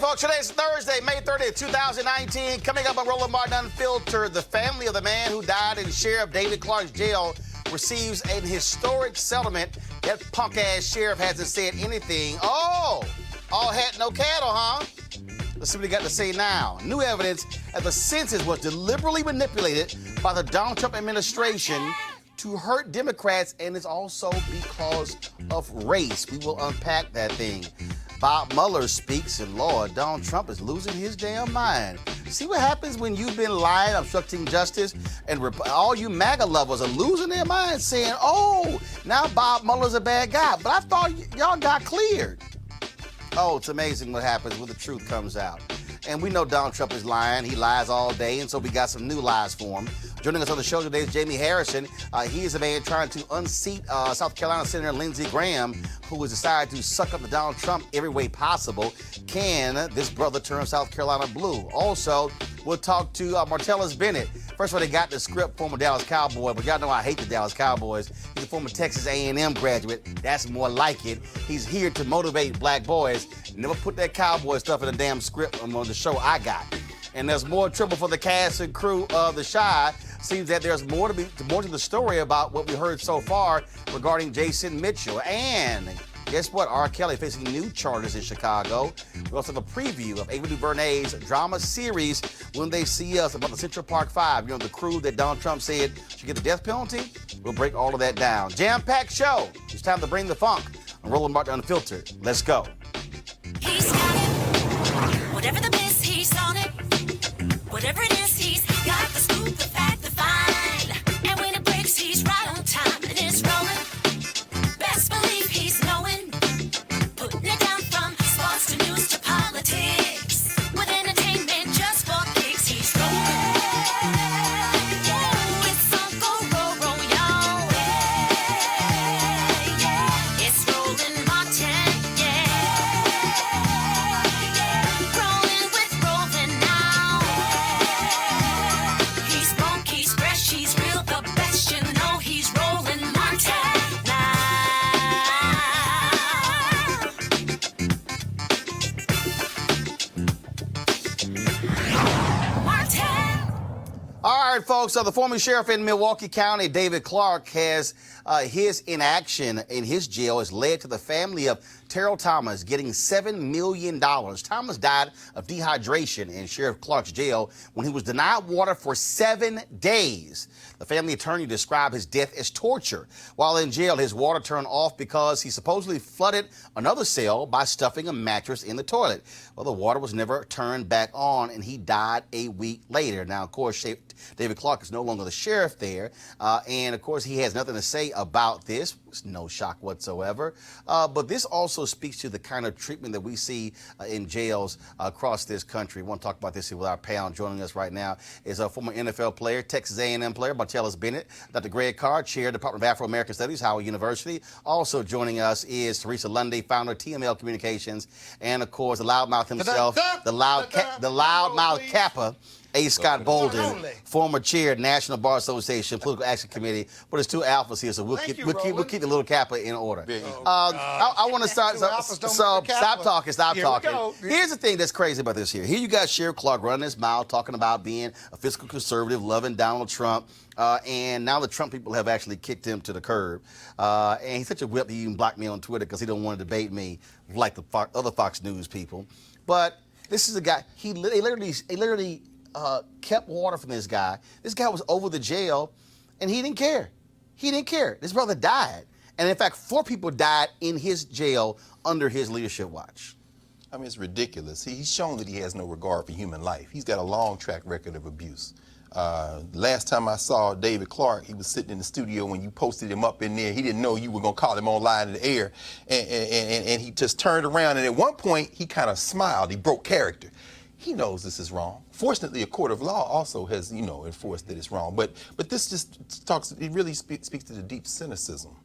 folks, today's Thursday, May 30th, 2019. Coming up on Roland Martin Unfiltered, the family of the man who died in Sheriff David Clarke's jail receives an historic settlement. That punk-ass sheriff hasn't said anything. Oh, all hat, no cattle, huh? Let's see what he got to say now. New evidence that the census was deliberately manipulated by the Donald Trump administration to hurt Democrats, and it's also because of race. We will unpack that thing. Bob Mueller speaks, and Lord, Donald Trump is losing his damn mind. See what happens when you've been lying, obstructing justice, and all you MAGA lovers are losing their minds saying, oh, now Bob Mueller's a bad guy. But I thought y'all got cleared. Oh, it's amazing what happens when the truth comes out. And we know Donald Trump is lying. He lies all day, and so we got some new lies for him. Joining us on the show today is Jamie Harrison. He is a man trying to unseat South Carolina Senator Lindsey Graham, who has decided to suck up to Donald Trump every way possible. Can this brother turn South Carolina blue? Also, we'll talk to Martellus Bennett. First of all, they got the script, former Dallas Cowboy, but y'all know I hate the Dallas Cowboys. He's a former Texas A&M graduate. That's more like it. He's here to motivate black boys. Never put that cowboy stuff in a damn script on the show I got. And there's more trouble for the cast and crew of The Chi. Seems that there's more to the story about what we heard so far regarding Jason Mitchell. And guess what? R. Kelly facing new charges in Chicago. We also have a preview of Ava DuVernay's drama series, When They See Us, about the Central Park Five. You know, the crew that Donald Trump said should get the death penalty. We'll break all of that down. Jam-packed show. It's time to bring the funk. I'm Roland Martin Unfiltered. Let's go. He's got it. Whatever the miss, he's on it. Whatever it is, he's got the scoop, the fact, the find. And when it breaks, he's right on time and it's rolling. Best believe he's knowing. Putting it down from sports to news to politics. With entertainment just for kicks, he's rolling. Yeah, it's Uncle Roro, y'all. Yeah, yeah, it's Roland Martin. Rolling with Roland now. He's funk, he's fresh, he's real, the best, you know he's Roland Martin now. Martin. All right, folks. The former sheriff in Milwaukee County, David Clarke, has his inaction in his jail has led to the family of Terrell Thomas getting $7 million. Thomas died of dehydration in Sheriff Clarke's jail when he was denied water for 7 days. The family attorney described his death as torture. While in jail, his water turned off because he supposedly flooded another cell by stuffing a mattress in the toilet. Well, the water was never turned back on, and he died a week later. Now, of course, David Clarke is no longer the sheriff there, and, of course, he has nothing to say about this. It's no shock whatsoever. But this also speaks to the kind of treatment that we see in jails across this country. We want to talk about this here with our pal. Joining us right now is a former NFL player, Texas A&M player, Martellus Bennett, Dr. Greg Carr, Chair, Department of Afro-American Studies, Howard University. Also joining us is Teresa Lundy, founder of TML Communications, and, of course, the loudmouth himself, the loudmouth Kappa, A. Scott Bolden, former chair, National Bar Association, Political Action Committee. But there's two alphas here, so we'll keep the little Kappa in order. I want to start. So stop talking. Here's the thing that's crazy about this here. Here you got Sheriff Clarke running his mouth, talking about being a fiscal conservative, loving Donald Trump. And now the Trump people have actually kicked him to the curb. And he's such a whip, he even blocked me on Twitter because he don't want to debate me like the other Fox News people. But this is a guy, he literally kept water from this guy. This guy was over the jail, and he didn't care. He didn't care. This brother died. And, in fact, 4 people died in his jail under his leadership watch. I mean, it's ridiculous. He's shown that he has no regard for human life. He's got a long track record of abuse. Last time I saw David Clarke, he was sitting in the studio when you posted him up in there. He didn't know you were going to call him online in the air. And he just turned around, and at one point, he kind of smiled. He broke character. He knows this is wrong. Fortunately, a court of law also has, enforced that it's wrong. But this just it really speaks to the deep cynicism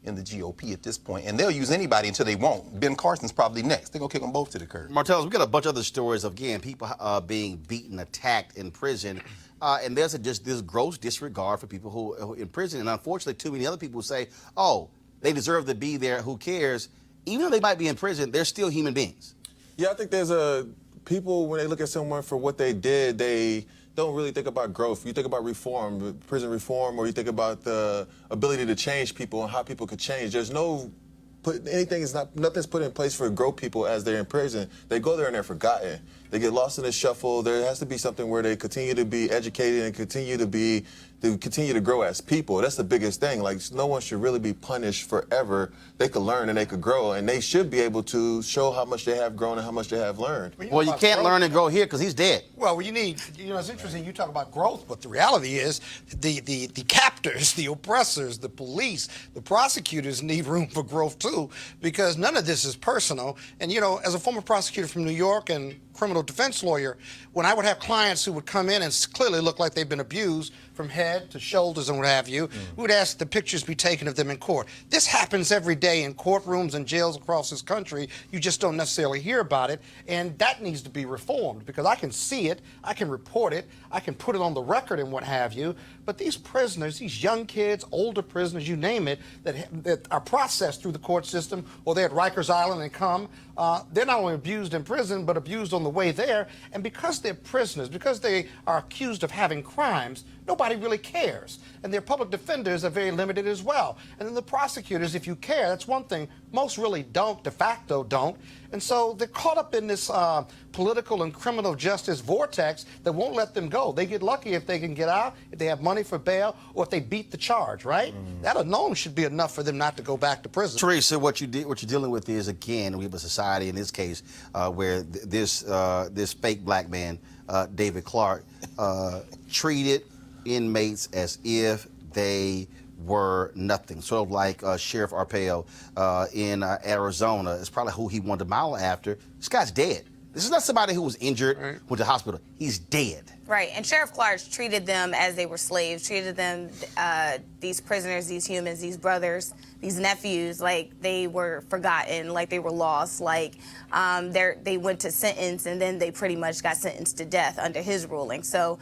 in the GOP at this point. And they'll use anybody until they won't. Ben Carson's probably next. They're going to kick them both to the curb. Martellus, we got a bunch of other stories of, again, people being beaten, attacked in prison. And there's just this gross disregard for people who are in prison. And unfortunately, too many other people say, oh, they deserve to be there. Who cares? Even though they might be in prison, they're still human beings. Yeah, I think there's a people, when they look at someone for what they did, they don't really think about growth. You think about reform, prison reform, or you think about the ability to change people and how people could change. There's nothing's put in place for grow people as they're in prison. They go there and they're forgotten. They get lost in the shuffle. There has to be something where they continue to be educated and continue to grow as people. That's the biggest thing. Like, no one should really be punished forever. They could learn and they could grow, and they should be able to show how much they have grown and how much they have learned. Well, you can't learn and grow here because he's dead. Well, you need, it's interesting you talk about growth, but the reality is the captors, the oppressors, the police, the prosecutors need room for growth too, because none of this is personal. And, as a former prosecutor from New York and criminal defense lawyer, when I would have clients who would come in and clearly look like they've been abused from head to shoulders and what have you, we would ask the pictures be taken of them in court. This happens every day in courtrooms and jails across this country. You just don't necessarily hear about it, and that needs to be reformed because I can see it, I can report it, I can put it on the record and what have you, but these prisoners, these young kids, older prisoners, you name it, that are processed through the court system, or they're at Rikers Island and come, they're not only abused in prison, but abused on the way there, and because they're prisoners, because they are accused of having crimes, nobody really cares. And their public defenders are very limited as well. And then the prosecutors, if you care, that's one thing. Most really don't, de facto don't. And so they're caught up in this political and criminal justice vortex that won't let them go. They get lucky if they can get out, if they have money for bail, or if they beat the charge, right? That alone should be enough for them not to go back to prison. Teresa, what you're dealing with is, again, we have a society in this case where this fake black man, David Clarke, treated inmates as if they were nothing. Sort of like Sheriff Arpaio in Arizona. It's probably who he wanted to mile after. This guy's dead. This is not somebody who was injured, went to the hospital. He's dead. Right, and Sheriff Clarke treated them as they were slaves, treated them, these prisoners, these humans, these brothers, these nephews, like they were forgotten, like they were lost, like they went to sentence and then they pretty much got sentenced to death under his ruling. So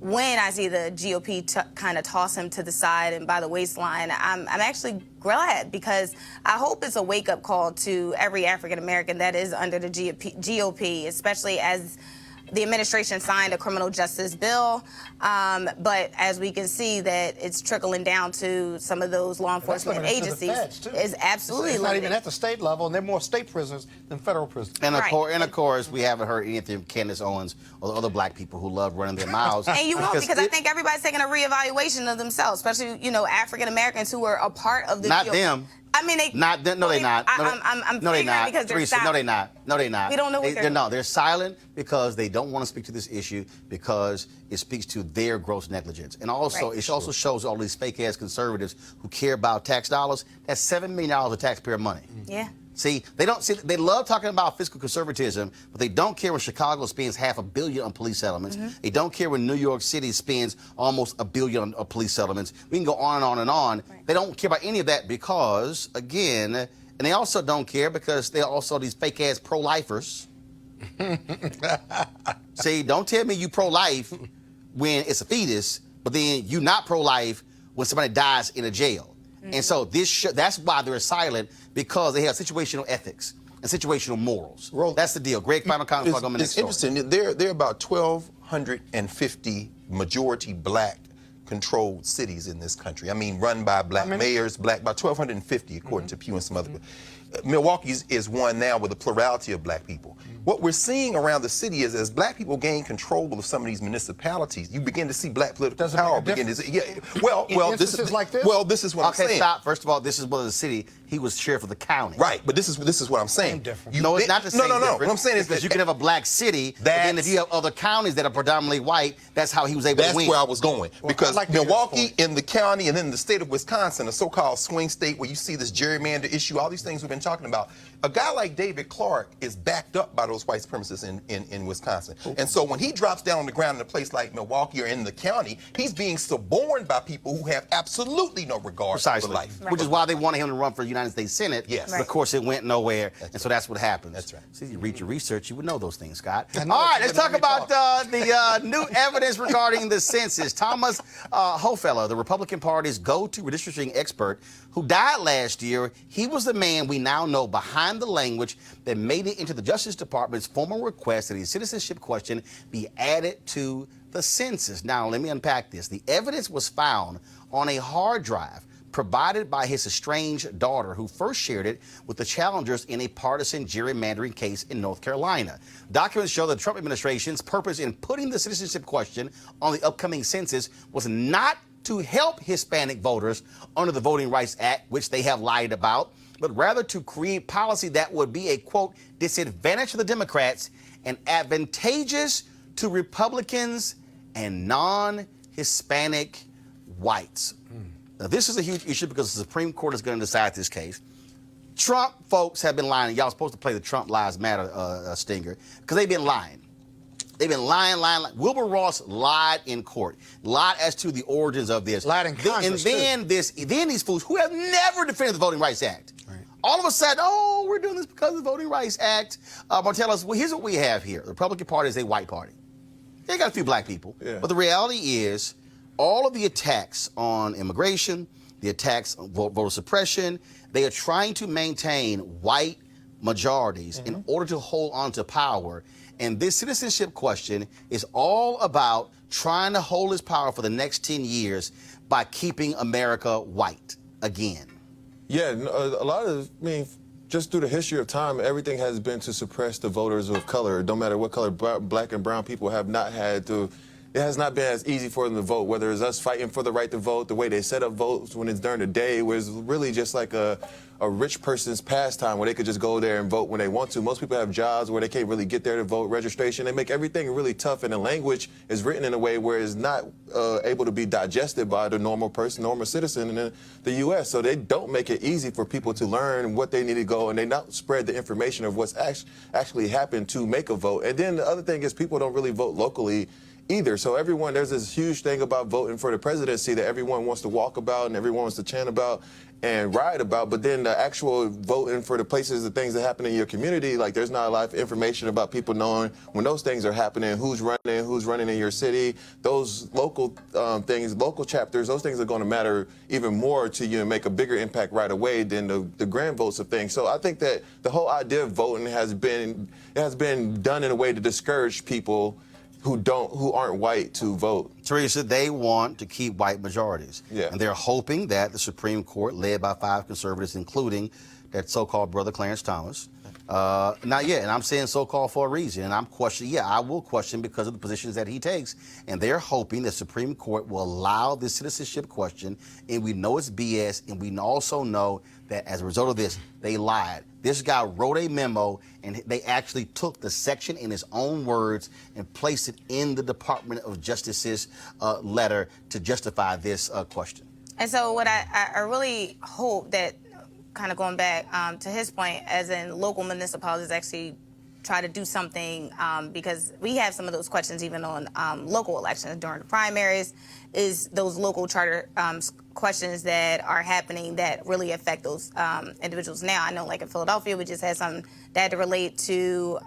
when I see the GOP kind of toss him to the side and by the waistline, I'm actually glad, because I hope it's a wake-up call to every African American that is under the GOP, especially as the administration signed a criminal justice bill, but as we can see that it's trickling down to some of those law enforcement agencies. Is absolutely it's not even at the state level, and they're more state prisoners than federal prisoners. And of course, we haven't heard anything from Candace Owens or the other black people who love running their mouths. And you won't, because I think everybody's taking a reevaluation of themselves, especially African Americans who are a part of the not GOP. Them. I mean, no, they're not. I'm no, they're not. Because they're Teresa, silent. no, they're not. No, they're not. We don't know what they're silent because they don't want to speak to this issue because it speaks to their gross negligence. And also, it also shows all these fake-ass conservatives who care about tax dollars. That's $7 million of taxpayer money. Yeah. See, they love talking about fiscal conservatism, but they don't care when Chicago spends $500 million on police settlements. They don't care when New York City spends almost $1 billion on police settlements. We can go on and on and on. They don't care about any of that because, again, and they also don't care because they're also these fake-ass pro-lifers. See, don't tell me you pro-life when it's a fetus, but then you not pro-life when somebody dies in a jail. And so that's why they're silent, because they have situational ethics and situational morals. That's the deal. Greg, final comment before I go It's interesting. There are about 1,250 majority black controlled cities in this country. I mean, run by black mayors, about 1,250 according to Pew and some other. Milwaukee is one now with a plurality of black people. What we're seeing around the city is as black people gain control of some of these municipalities, you begin to see black political power begin to. Well, this is like this? Well, this is what I'm saying. Okay, stop. First of all, this is one of the city. He was sheriff of the county. Right, but this is what I'm saying. No, it's not the same. No. What I'm saying is that you can have a black city, but then if you have other counties that are predominantly white, that's how he was able to win. That's where I was going. Because Milwaukee in the county and then the state of Wisconsin, a so-called swing state where you see this gerrymander issue, all these things we've been talking about. A guy like David Clarke is backed up by those white supremacists in Wisconsin. And so when he drops down on the ground in a place like Milwaukee or in the county, he's being suborned by people who have absolutely no regard for life. Which is why they wanted him to run for the United States Senate. Yes. But of course, it went nowhere. And so that's what happens. That's right. See, you read your research, you would know those things, Scott. All right, let's talk about the new evidence regarding the census. Thomas Hofeller, the Republican Party's go-to redistricting expert, who died last year, he was the man we now now know behind the language that made it into the Justice Department's formal request that a citizenship question be added to the census. Now, let me unpack this. The evidence was found on a hard drive provided by his estranged daughter, who first shared it with the challengers in a partisan gerrymandering case in North Carolina. Documents show the Trump administration's purpose in putting the citizenship question on the upcoming census was not to help Hispanic voters under the Voting Rights Act, which they have lied about, but rather to create policy that would be a, quote, disadvantage to the Democrats and advantageous to Republicans and non-Hispanic whites. Now, this is a huge issue because the Supreme Court is going to decide this case. Trump folks have been lying. Y'all supposed to play the Trump Lives Matter stinger because they've been lying. They've been lying. Wilbur Ross lied in court, lied as to the origins of this. Lied in Congress, then these fools who have never defended the Voting Rights Act, all of a sudden, oh, we're doing this because of the Voting Rights Act. Tell us, well, here's what we have here. The Republican Party is a white party. They got a few black people. Yeah. But the reality is, all of the attacks on immigration, the attacks on voter suppression, they are trying to maintain white majorities in order to hold on to power. And this citizenship question is all about trying to hold its power for the next 10 years by keeping America white again. Yeah, a lot of, just through the history of time, everything has been to suppress the voters of color. No matter what color, black and brown people have not had to. It has not been as easy for them to vote, whether it's us fighting for the right to vote, the way they set up votes when it's during the day, was really just like a rich person's pastime where they could just go there and vote when they want to. Most people have jobs where they can't really get there to vote, registration. They make everything really tough, and the language is written in a way where it's not able to be digested by the normal person, normal citizen in the U.S. So they don't make it easy for people to learn what they need to go, and they not spread the information of what's actually happened to make a vote. And then the other thing is people don't really vote locally either. So there's this huge thing about voting for the presidency that everyone wants to walk about and everyone wants to chant about and ride about, but then the actual voting for the places, the things that happen in your community, like there's not a lot of information about people knowing when those things are happening, who's running in your city, those local things, local chapters, those things are going to matter even more to you and make a bigger impact right away than the grand votes of things. So I think that the whole idea of voting has been done in a way to discourage people who aren't white to vote. Teresa, they want to keep white majorities. Yeah. And they're hoping that the Supreme Court, led by 5 conservatives, including that so-called brother Clarence Thomas, not yet, and I'm saying so-called for a reason, and I'm questioning, I will question because of the positions that he takes, and they're hoping the Supreme Court will allow this citizenship question, and we know it's BS, and we also know that as a result of this, they lied. This guy wrote a memo, and they actually took the section in his own words and placed it in the Department of Justice's letter to justify this question. And so what I really hope that, kind of going back to his point, as in local municipalities actually try to do something, because we have some of those questions even on local elections during the primaries, is those local charter questions that are happening that really affect those individuals. Now, I know like in Philadelphia, we just had some that had to relate to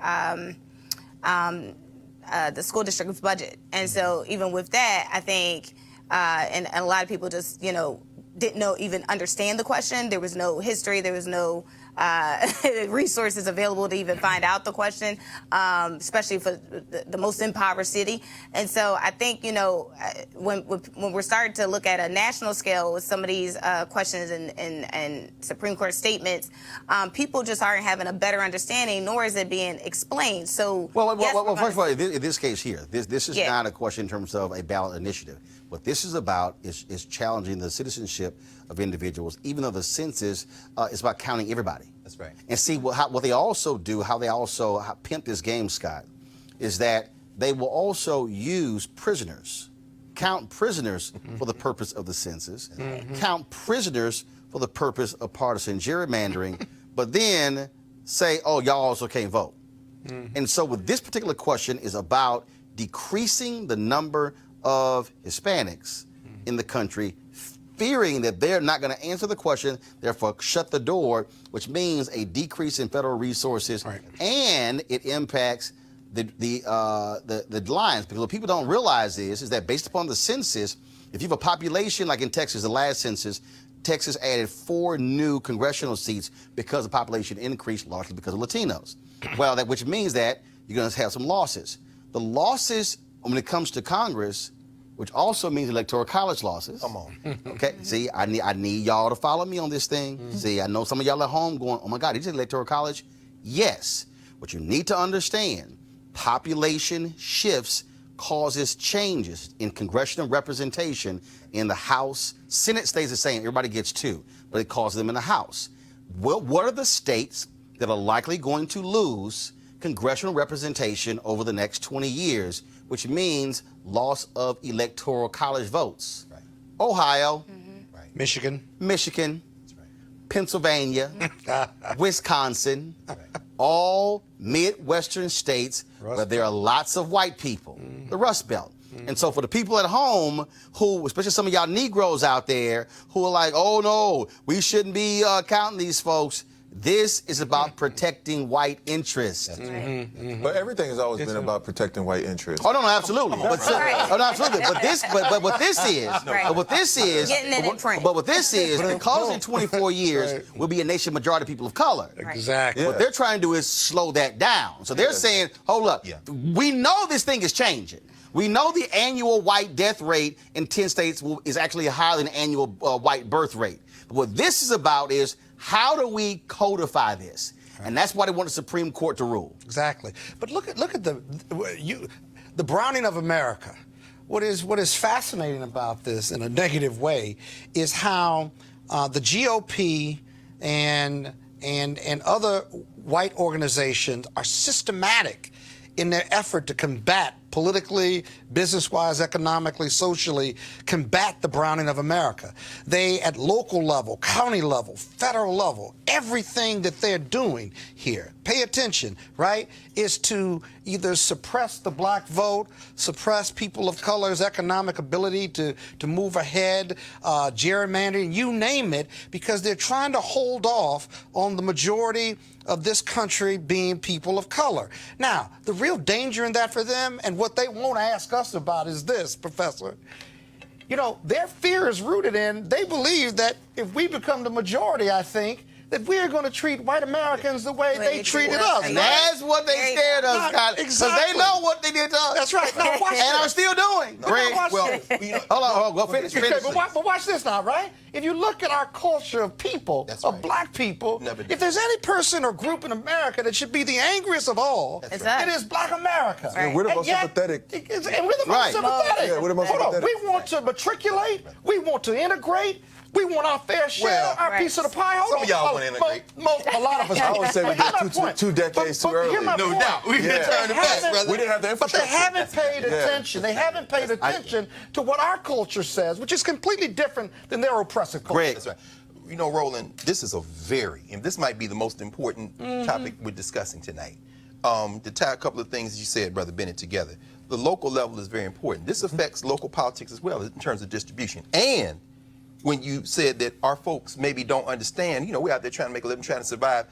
the school district's budget. And so even with that, I think, and a lot of people just, didn't even understand the question. There was no history. There was no resources available to even find out the question, especially for the most impoverished city. And so I think, when we're starting to look at a national scale with some of these questions and Supreme Court statements, people just aren't having a better understanding, nor is it being explained. So, first of all, in this case here, this is not a question in terms of a ballot initiative. What this is about is challenging the citizenship of individuals, even though the census is about counting everybody. That's right. And see, what they also do, how they also pimp this game, Scott, is that they will also use prisoners, count prisoners for the purpose of the census, count prisoners for the purpose of partisan gerrymandering, but then say, oh, y'all also can't vote. And so with this particular question is about decreasing the number of Hispanics in the country, fearing that they're not going to answer the question, therefore shut the door, which means a decrease in federal resources, and it impacts the lines. Because what people don't realize is that based upon the census, if you have a population like in Texas, the last census, Texas added 4 new congressional seats because the population increased, largely because of Latinos. Well, which means that you're going to have some losses. The losses when it comes to Congress, which also means electoral college losses. Come on. Okay, see, I need y'all to follow me on this thing. See, I know some of y'all at home going, oh my God, he did electoral college? Yes, but you need to understand, population shifts causes changes in congressional representation in the House. Senate stays the same, everybody gets 2, but it causes them in the House. Well, what are the states that are likely going to lose congressional representation over the next 20 years, which means loss of electoral college votes? Right. Ohio, Right. Michigan. That's right. Pennsylvania, Wisconsin, all Midwestern states where there are lots of white people, the Rust Belt. And so for the people at home who, especially some of y'all Negroes out there who are like, oh no, we shouldn't be counting these folks, this is about protecting white interests. But everything has always been about protecting white interests. Oh no, absolutely. But, Right. oh, no, absolutely. But what this is, Right. what this is, Getting it in print. but what this is, because in 24 years we'll be a nation majority of people of color. Exactly. Yeah. What they're trying to do is slow that down. So they're saying, hold up, we know this thing is changing. We know the annual white death rate in 10 states is actually higher than the annual white birth rate. But what this is about is how do we codify this? And that's why they want the Supreme Court to rule. Exactly. But look at the browning of America. What is fascinating about this in a negative way is how the GOP and other white organizations are systematic in their effort to combat politically, business-wise, economically, socially, combat the browning of America. They, at local level, county level, federal level, everything that they're doing here, pay attention, right, is to either suppress the black vote, suppress people of color's economic ability to move ahead, gerrymandering, you name it, because they're trying to hold off on the majority of this country being people of color. Now, the real danger in that for them, and what they won't ask us about, is this, Professor. You know, their fear is rooted in, they believe that if we become the majority, I think, that we are going to treat white Americans the way they treated us. And that's what they scared us, Scott. Because they know what they did to us. That's right. Now, watch and this. are still doing. Greg, watch Well, this. you know, Hold on, go finish. Okay, but watch this now, right? If you look at our culture of people, That's of right. black people, Never did. if there's any person or group in America that should be the angriest of all, It's it us. is black America. Right. We're the And most yet- sympathetic. and we're the most Right. sympathetic. Yeah, we're the most Hold on. sympathetic. We want to matriculate. We want to integrate. We want our fair share, Well, our Right. piece of the pie. Hold Some on. of y'all wanna integrate. A lot of us. I would say we But here's my did point. two decades But too early. here's my No point. doubt. We Yeah. can turn it back, brother. We didn't have the But they infrastructure. haven't paid Yeah. attention. They haven't paid attention to what our culture says, which is completely different than their oppressive culture. Greg. That's right. You know, Roland, this is and this might be the most important topic we're discussing tonight. To tie a couple of things you said, Brother Bennett, together. The local level is very important. This affects local politics as well in terms of distribution. And when you said that our folks maybe don't understand, you know, we're out there trying to make a living, trying to survive,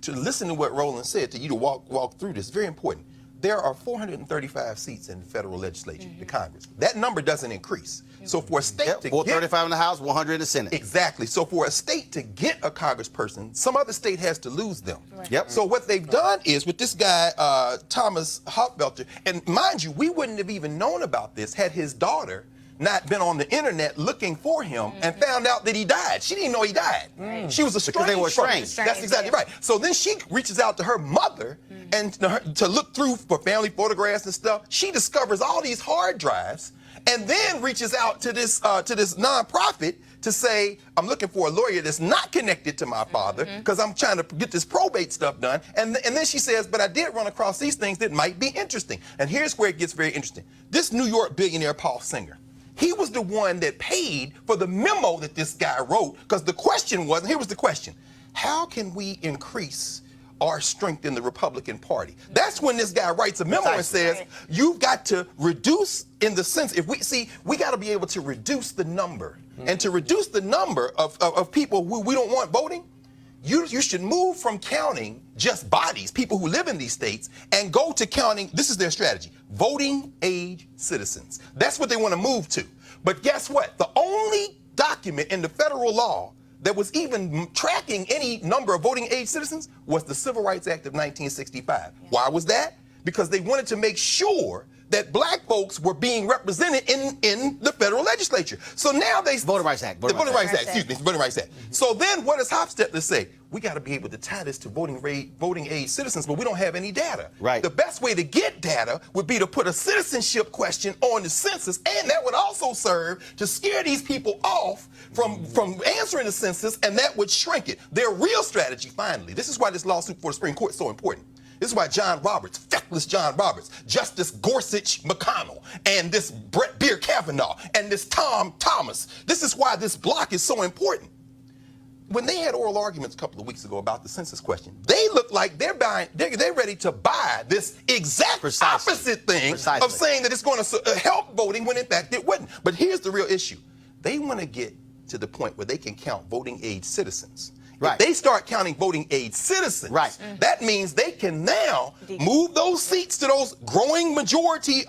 to listen to what Roland said, to you to walk through this, very important. There are 435 seats in the federal legislature, the Congress. That number doesn't increase. So for a state to 435 in the House, 100 in the Senate. Exactly. So for a state to get a congressperson, some other state has to lose them. Yep. So what they've done is with this guy, Thomas Hochfelter, and mind you, we wouldn't have even known about this had his daughter not been on the internet looking for him and found out that he died. She didn't know he died. She was estranged. they were from him. estranged. That's exactly right. So then she reaches out to her mother and to look through for family photographs and stuff. She discovers all these hard drives and then reaches out to this nonprofit to say, I'm looking for a lawyer that's not connected to my father because I'm trying to get this probate stuff done. And then she says, but I did run across these things that might be interesting. And here's where it gets very interesting. This New York billionaire, Paul Singer, he was the one that paid for the memo that this guy wrote, because the question was, and here was the question, how can we increase our strength in the Republican Party? That's when this guy writes a memo and says, you've got to reduce, in the sense, we got to be able to reduce the number. And to reduce the number of people who we don't want voting, you should move from counting just bodies, people who live in these states, and go to counting, this is their strategy, voting age citizens. That's what they want to move to. But guess what? The only document document in the federal law that was even tracking any number of voting age citizens was the Civil Rights Act of 1965. Why was that? Because they wanted to make sure that black folks were being represented in the federal legislature. So now they... Voting Rights Act. The Voting Rights Act, excuse me, the Voting Rights Act. So then what does Hofstadter say? We got to be able to tie this to voting age citizens, but we don't have any data. Right. The best way to get data would be to put a citizenship question on the census, and that would also serve to scare these people off from answering the census, and that would shrink it. Their real strategy, finally, this is why this lawsuit for the Supreme Court is so important. This is why John Roberts, feckless John Roberts, Justice Gorsuch McConnell, and this Brett Beer Kavanaugh, and this Tom Thomas, this is why this block is so important. When they had oral arguments a couple of weeks ago about the census question, they look like they're ready to buy this exact opposite thing of saying that it's going to help voting when in fact it wouldn't. But here's the real issue. They want to get to the point where they can count voting age citizens. Right. If they start counting voting age citizens, right. That means they can now move those seats to those growing majority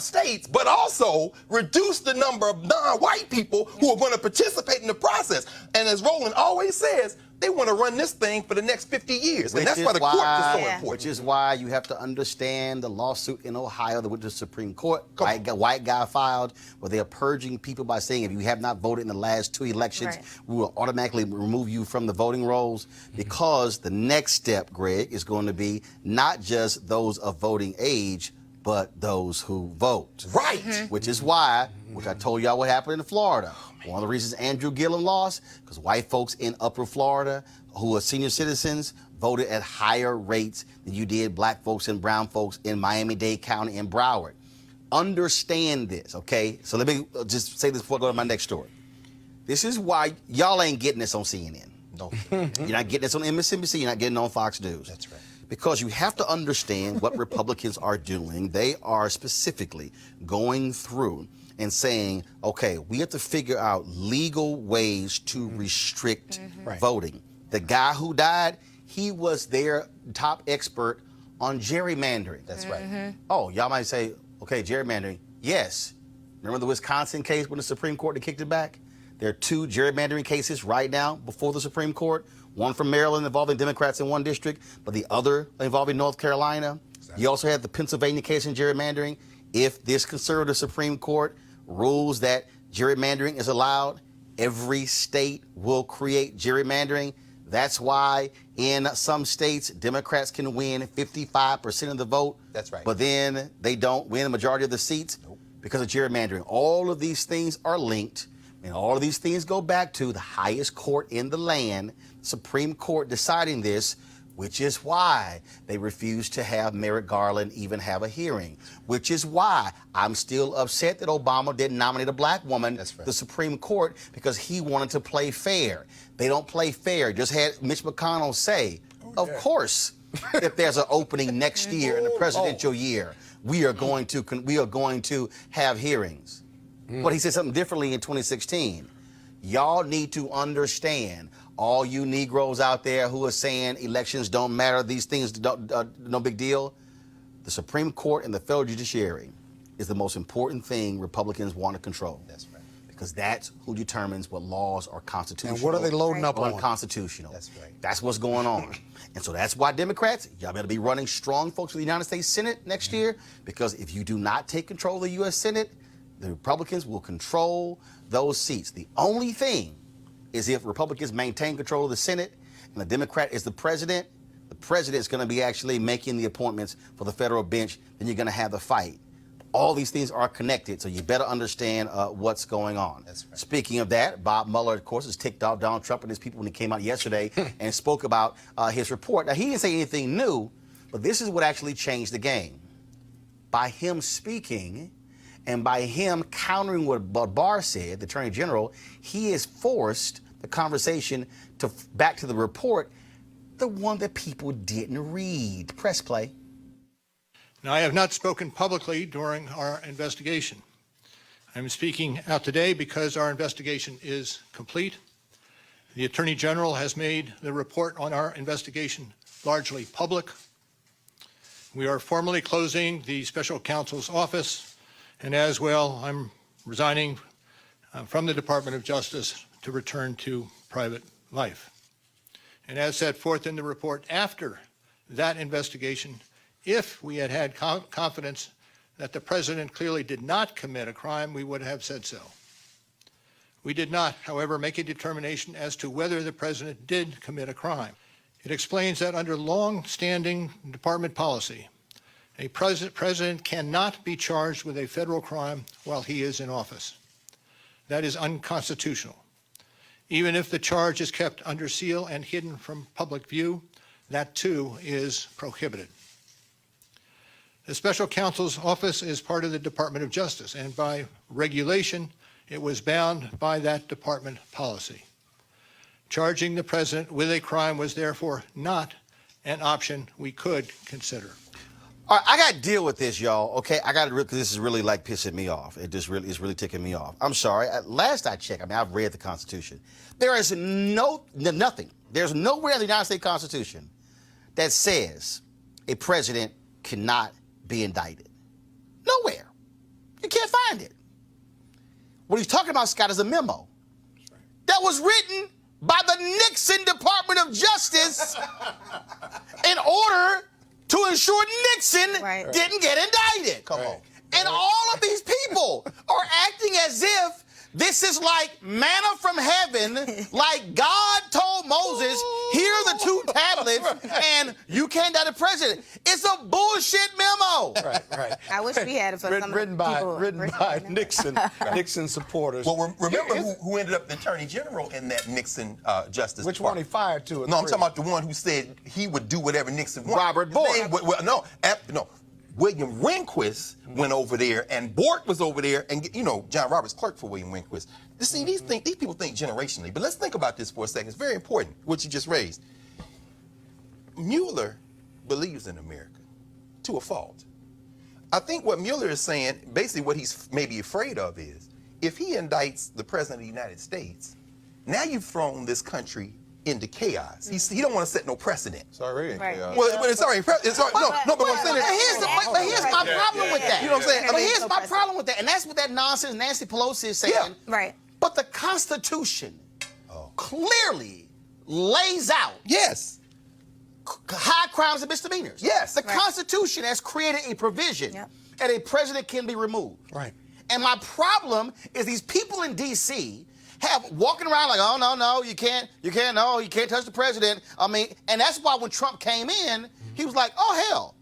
states, but also reduce the number of non-white people who are going to participate in the process. And as Roland always says, they want to run this thing for the next 50 years. And that's why the court is so important. Which is why you have to understand the lawsuit in Ohio with the Supreme Court. White guy filed where they are purging people by saying if you have not voted in the last 2 elections, we will automatically remove you from the voting rolls, because the next step, Greg, is going to be not just those of voting age, but those who vote. Right. Which is why, which I told y'all what happened in Florida. One of the reasons Andrew Gillum lost, because white folks in upper Florida who are senior citizens voted at higher rates than you did black folks and brown folks in Miami-Dade County and Broward. Understand this, okay? So let me just say this before I go to my next story. This is why y'all ain't getting this on CNN. No. You're not getting this on MSNBC. You're not getting it on Fox News. That's right. Because you have to understand what Republicans are doing. They are specifically going through and saying, okay, we have to figure out legal ways to restrict voting. The guy who died, he was their top expert on gerrymandering. That's right. Oh, y'all might say, okay, gerrymandering. Yes. Remember the Wisconsin case when the Supreme Court kicked it back? There are 2 gerrymandering cases right now before the Supreme Court. One from Maryland involving Democrats in one district, but the other involving North Carolina. Exactly. You also had the Pennsylvania case in gerrymandering. If this conservative Supreme Court rules that gerrymandering is allowed, every state will create gerrymandering. That's why in some states, Democrats can win 55% of the vote. That's right. But then they don't win a majority of the seats because of gerrymandering. All of these things are linked, and all of these things go back to the highest court in the land, Supreme Court, deciding this, which is why they refused to have Merrick Garland even have a hearing, which is why I'm still upset that Obama didn't nominate a black woman to the Supreme Court, because he wanted to play fair. They don't play fair. Just had Mitch McConnell say, of course, if there's an opening next year in the presidential year, we are going to have hearings. But he said something differently in 2016. Y'all need to understand, all you Negroes out there who are saying elections don't matter, these things don't, no big deal. The Supreme Court and the federal judiciary is the most important thing Republicans want to control. That's right. Because that's who determines what laws are constitutional. And what are they loading up on? Unconstitutional. That's right. That's what's going on. And so that's why Democrats, y'all better be running strong folks for the United States Senate next year, because if you do not take control of the U.S. Senate, the Republicans will control those seats. The only thing is if Republicans maintain control of the Senate and the Democrat is the president is going to be actually making the appointments for the federal bench, then you're going to have the fight. All these things are connected, so you better understand what's going on. That's right. Speaking of that, Bob Mueller, of course, has ticked off Donald Trump and his people when he came out yesterday and spoke about his report. Now, he didn't say anything new, but this is what actually changed the game. By him speaking and by him countering what Barr said, the Attorney General, he has forced the conversation back to the report, the one that people didn't read. Press play. Now, I have not spoken publicly during our investigation. I'm speaking out today because our investigation is complete. The Attorney General has made the report on our investigation largely public. We are formally closing the special counsel's office, and as well, I'm resigning from the Department of Justice to return to private life. And as set forth in the report, after that investigation, if we had had confidence that the president clearly did not commit a crime, we would have said so. We did not, however, make a determination as to whether the president did commit a crime. It explains that under long-standing department policy, a president cannot be charged with a federal crime while he is in office. That is unconstitutional. Even if the charge is kept under seal and hidden from public view, that too is prohibited. The special counsel's office is part of the Department of Justice, and by regulation, it was bound by that department policy. Charging the president with a crime was therefore not an option we could consider. All right, I got to deal with this, y'all. Okay, I got to, because this is really like pissing me off. It's really ticking me off. I'm sorry. Last I checked, I've read the Constitution. There is nothing. There's nowhere in the United States Constitution that says a president cannot be indicted. Nowhere. You can't find it. What he's talking about, Scott, is a memo that was written by the Nixon Department of Justice in order to ensure Nixon didn't get indicted. Come on. And all of these people are acting as if this is like manna from heaven, like God told Moses, here are the 2 tablets, and you can't indict the president. It's a bullshit memo. Right. I wish we had it for some Written by Nixon. Nixon supporters. Well, remember who ended up the Attorney General in that Nixon Justice Which Department? one he fired to? No, I'm talking about the one who said he would do whatever Nixon wanted. Robert Bork. No. William Rehnquist went over there, and Bork was over there, and John Roberts clerked for William Rehnquist. See, these people think generationally, but let's think about this for a second. It's very important what you just raised. Mueller believes in America to a fault. I think what Mueller is saying, basically what he's maybe afraid of is, if he indicts the president of the United States, now you've thrown this country into chaos. He don't want to set no precedent. It's already in chaos. Well, but it's already. But here's my problem with that. You know what I'm saying? But here's my problem with that, and that's what that nonsense Nancy Pelosi is saying. Yeah. Right. But the Constitution clearly lays out high crimes and misdemeanors. Yes. The Constitution has created a provision that a president can be removed. Right. And my problem is these people in D.C. have walking around like, oh, no, you can't touch the president. I mean, and that's why when Trump came in, he was like, oh, hell,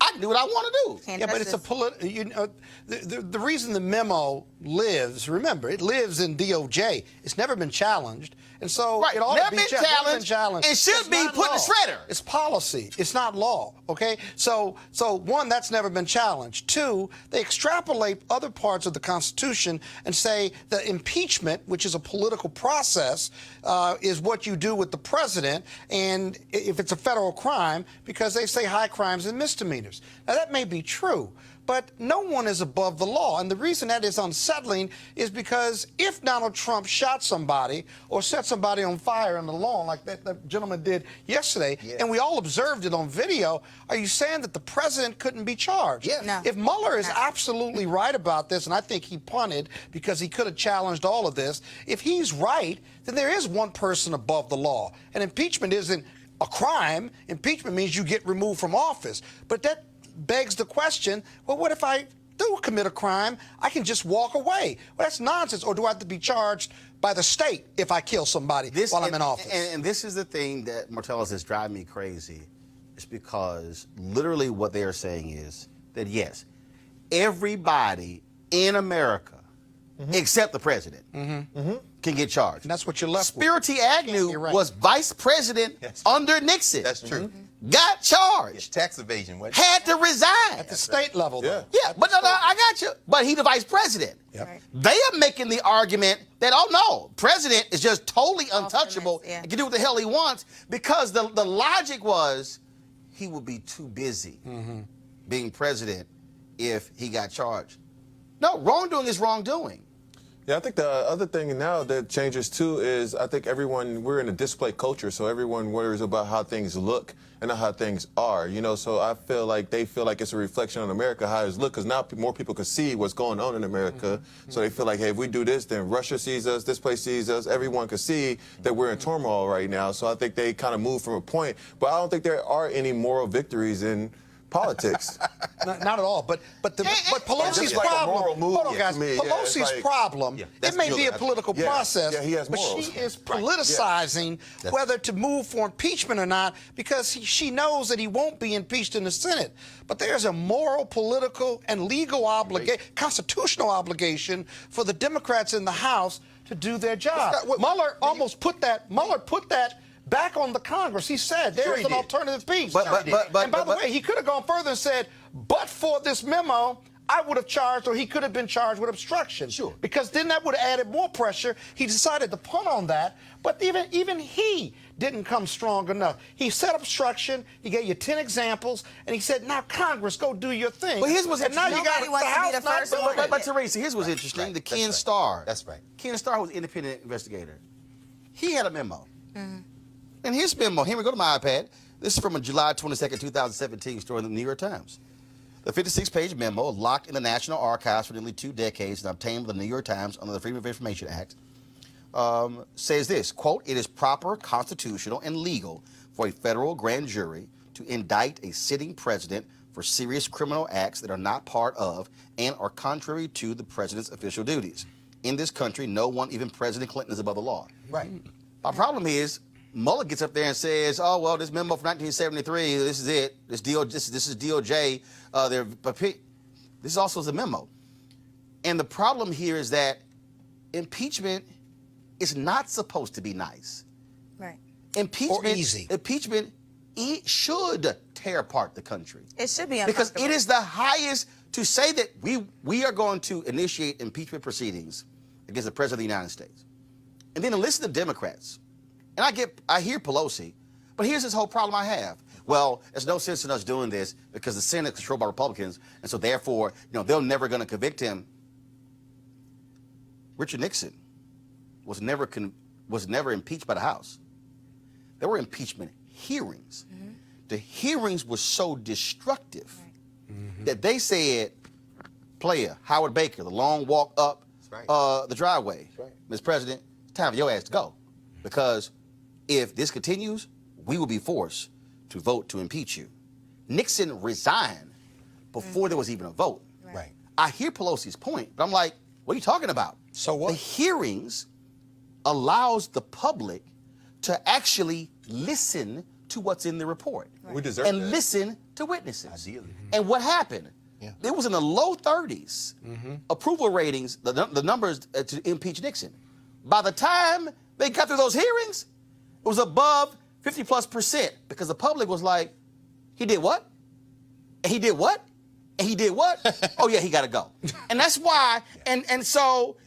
I can do what I want to do. Yeah, but it's a political. The reason the memo lives, remember, it lives in DOJ. It's never been challenged, and so it ought to be challenged. It should be put in the shredder. It's policy. It's not law. Okay. So one, that's never been challenged. Two, they extrapolate other parts of the Constitution and say that impeachment, which is a political process, is what you do with the president, and if it's a federal crime, because they say high crimes and misdemeanors. Now, that may be true, but no one is above the law. And the reason that is unsettling is because if Donald Trump shot somebody or set somebody on fire on the lawn like that gentleman did yesterday, and we all observed it on video, are you saying that the president couldn't be charged? Yes. No. If Mueller is absolutely right about this, and I think he punted because he could have challenged all of this, if he's right, then there is one person above the law. And impeachment isn't a crime. Impeachment means you get removed from office. But that begs the question, well, what if I do commit a crime? I can just walk away. Well, that's nonsense. Or do I have to be charged by the state if I kill somebody while I'm in office? And this is the thing that, Martellus, is driving me crazy. It's because literally what they are saying is that, yes, everybody in America, except the president, can get charged. And that's what you're left with. Spirity Agnew was vice president under Nixon. That's true. Got charged. It's tax evasion. Had to resign. At the state level, though. Yeah, but no, I got you. But he's the vice president. Yep. Right. They are making the argument that, oh, no, president is just totally untouchable and can do what the hell he wants, because the logic was he would be too busy being president if he got charged. No, wrongdoing is wrongdoing. Yeah, I think the other thing now that changes too is I think we're in a display culture, so everyone worries about how things look and not how things are, you know, so I feel like they feel like it's a reflection on America, how it's look, because now more people can see what's going on in America, so they feel like, hey, if we do this, then Russia sees us, this place sees us, everyone can see that we're in turmoil right now, so I think they kind of move from a point, but I don't think there are any moral victories in politics. Not at all. But Pelosi's Just like a problem. moral move Hold on, guys. to me. Yeah, Pelosi's it's like- problem. Yeah, It that's may be Mueller. a political Yeah, process, yeah, he has but morals. she is politicizing whether to move for impeachment or not because she knows that he won't be impeached in the Senate. But there's a moral, political, and legal obligation, constitutional obligation for the Democrats in the House to do their job. Mueller put that back on the Congress. He said there's an alternative piece. But and by the way, he could have gone further and said, but for this memo, I would have charged, or he could have been charged with obstruction. Sure. Because then that would have added more pressure. He decided to punt on that, but even he didn't come strong enough. He said obstruction, he gave you 10 examples, and he said, now Congress, go do your thing. Well, here's what's and now you got Nobody wants to be the first one. But Teresa, here's what's interesting. The Ken right. Starr. That's right. Ken Starr was an independent investigator. He had a memo. And his memo, here we go to my iPad. This is from a July 22nd, 2017 story in the New York Times. The 56-page memo, locked in the National Archives for nearly 2 decades and obtained by the New York Times under the Freedom of Information Act, says this, quote, it is proper, constitutional, and legal for a federal grand jury to indict a sitting president for serious criminal acts that are not part of and are contrary to the president's official duties. In this country, no one, even President Clinton, is above the law. Right. My problem is, Mueller gets up there and says, "Oh well, this memo from 1973. This is it. This is DOJ. This also is a memo." And the problem here is that impeachment is not supposed to be nice. Right. Impeachment, Or easy. Impeachment should tear apart the country It should be because uncomfortable. it is the highest to say that we are going to initiate impeachment proceedings against the president of the United States, and then to listen to Democrats. And I hear Pelosi, but here's this whole problem I have. Well, there's no sense in us doing this because the Senate is controlled by Republicans, and so therefore, they're never going to convict him. Richard Nixon was never impeached by the House. There were impeachment hearings. The hearings were so destructive that they said, player, Howard Baker, the long walk up the driveway. Mr. President, it's time for your ass to go. Because if this continues, we will be forced to vote to impeach you. Nixon resigned before there was even a vote. Right. I hear Pelosi's point, but I'm like, what are you talking about? So what? The hearings allows the public to actually listen to what's in the report. We deserve and that. listen to witnesses. Ideally. And what happened? Yeah. It was in the low 30s approval ratings, the numbers to impeach Nixon. By the time they got through those hearings, it was above 50+% because the public was like, he did what? And he did what? And he did what? Oh yeah, he got to go. And that's why, and so,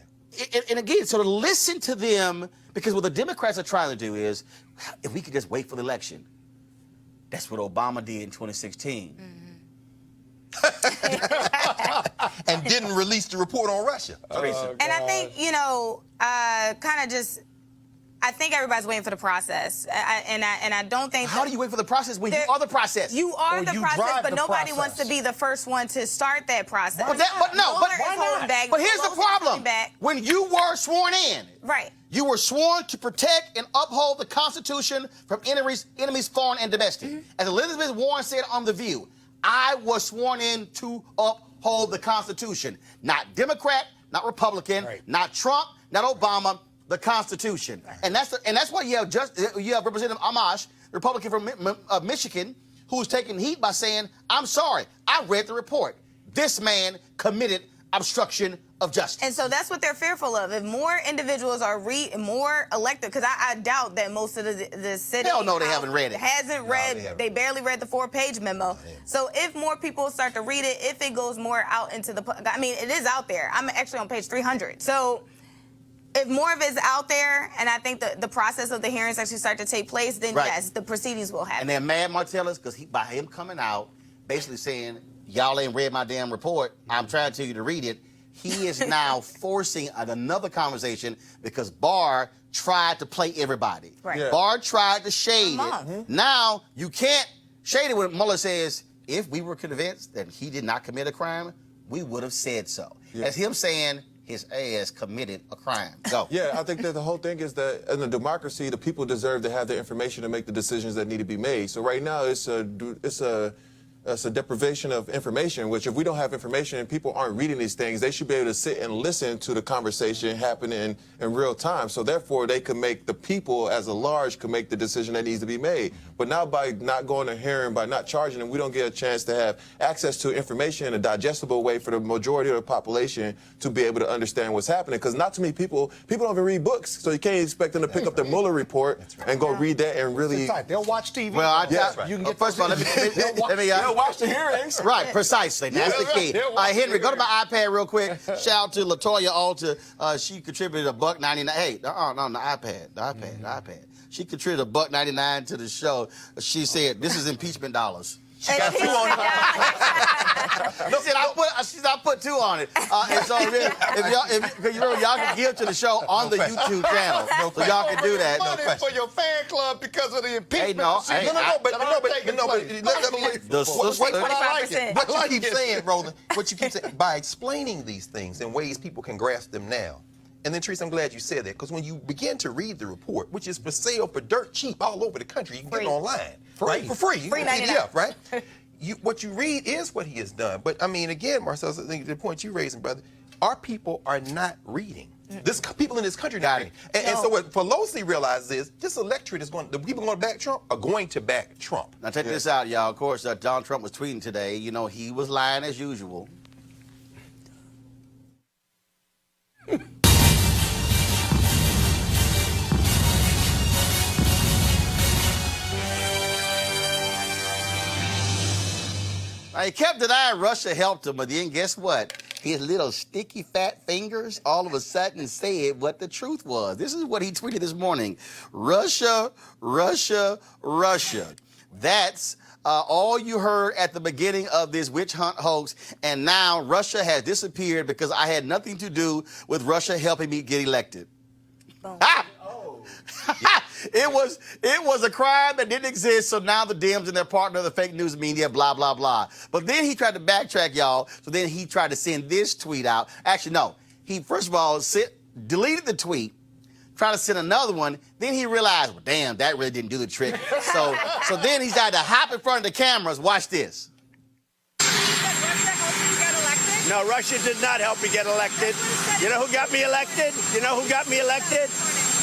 and again, so to listen to them, because what the Democrats are trying to do is, if we could just wait for the election. That's what Obama did in 2016. And didn't release the report on Russia. Teresa. And I think, I think everybody's waiting for the process. And I don't think. How do you wait for the process when you There- are the process? You are Or the you process, drive but the nobody process. wants to be the first one to start that process. But Mueller is holding back. But here's the Pelosi's problem. holding back. When you were sworn in, Right. you were sworn to protect and uphold the Constitution from enemies foreign and domestic. As Elizabeth Warren said on The View, I was sworn in to uphold the Constitution. Not Democrat, not Republican, not Trump, not Obama, the Constitution. And that's why you have Representative Amash, Republican from Michigan, who's taking heat by saying, I'm sorry, I read the report. This man committed obstruction of justice. And so that's what they're fearful of. If more individuals are more elected, because I doubt that most of the city. Hell no, they haven't read it. They barely read the 4-page memo. So if more people start to read it, if it goes more out into it is out there. I'm actually on page 300. So if more of it's out there, and I think the process of the hearings actually start to take place, then yes, the proceedings will happen. And they're mad, Martellus, because by him coming out, basically saying, y'all ain't read my damn report, I'm trying to tell you to read it, he is now forcing another conversation because Barr tried to play everybody. Right. Yeah. Barr tried to shade Come on. it. Now you can't shade it when Mueller says, if we were convinced that he did not commit a crime, we would have said so. Yeah. That's him saying his ass committed a crime. Go. Yeah, I think that the whole thing is that in a democracy, the people deserve to have the information to make the decisions that need to be made. So right now, it's a deprivation of information, which if we don't have information and people aren't reading these things, they should be able to sit and listen to the conversation happening in real time. So therefore, they can make, the people as a large can make the decision that needs to be made. But now by not going to hearing, by not charging them, we don't get a chance to have access to information in a digestible way for the majority of the population to be able to understand what's happening. Because not too many people don't even read books. So you can't expect them to pick up the Mueller report and go read that and really... They'll watch TV. Well, You can get first of all, let me They'll watch the hearings. Right, precisely. That's the key. Henry, go to my iPad real quick. Shout out to Latoya Alta. She contributed $1.99. Hey, the iPad. She contributed $1.99 to the show. She said, "This is impeachment dollars." She got 2 on it. She said, I put 2 on it. And so if you remember, y'all can give to the show on the YouTube channel. So y'all can do that. Money for your fan club because of the impeachment. Hey, no, What you keep saying, Roland, what you keep saying, by explaining these things in ways people can grasp them now. And then, Teresa, I'm glad you said that, because when you begin to read the report, which is for sale for dirt cheap all over the country, you can get it online. Right? For free. Free PDF, right? What you read is what he has done. But, I mean, again, Marcel, I think the point you're raising, brother, our people are not reading. People in this country are not reading. And so what Pelosi realizes is this electorate is the people going to back Trump are going to back Trump. Now, check this out, y'all. Of course, Donald Trump was tweeting today. You know, he was lying as usual. He kept denying Russia helped him, but then guess what? His little sticky fat fingers all of a sudden said what the truth was. This is what he tweeted this morning. Russia, Russia, Russia. That's all you heard at the beginning of this witch hunt hoax, and now Russia has disappeared because I had nothing to do with Russia helping me get elected. Ah! It was a crime that didn't exist, so now the Dems and their partner, the fake news media, blah, blah, blah. But then he tried to backtrack, y'all, so then he tried to send this tweet out. Actually, no. He, first of all, deleted the tweet, tried to send another one, then he realized, well, damn, that really didn't do the trick. So then he started to hop in front of the cameras. Watch this. No, Russia did not help me get elected. You know who got me elected? You know who got me elected?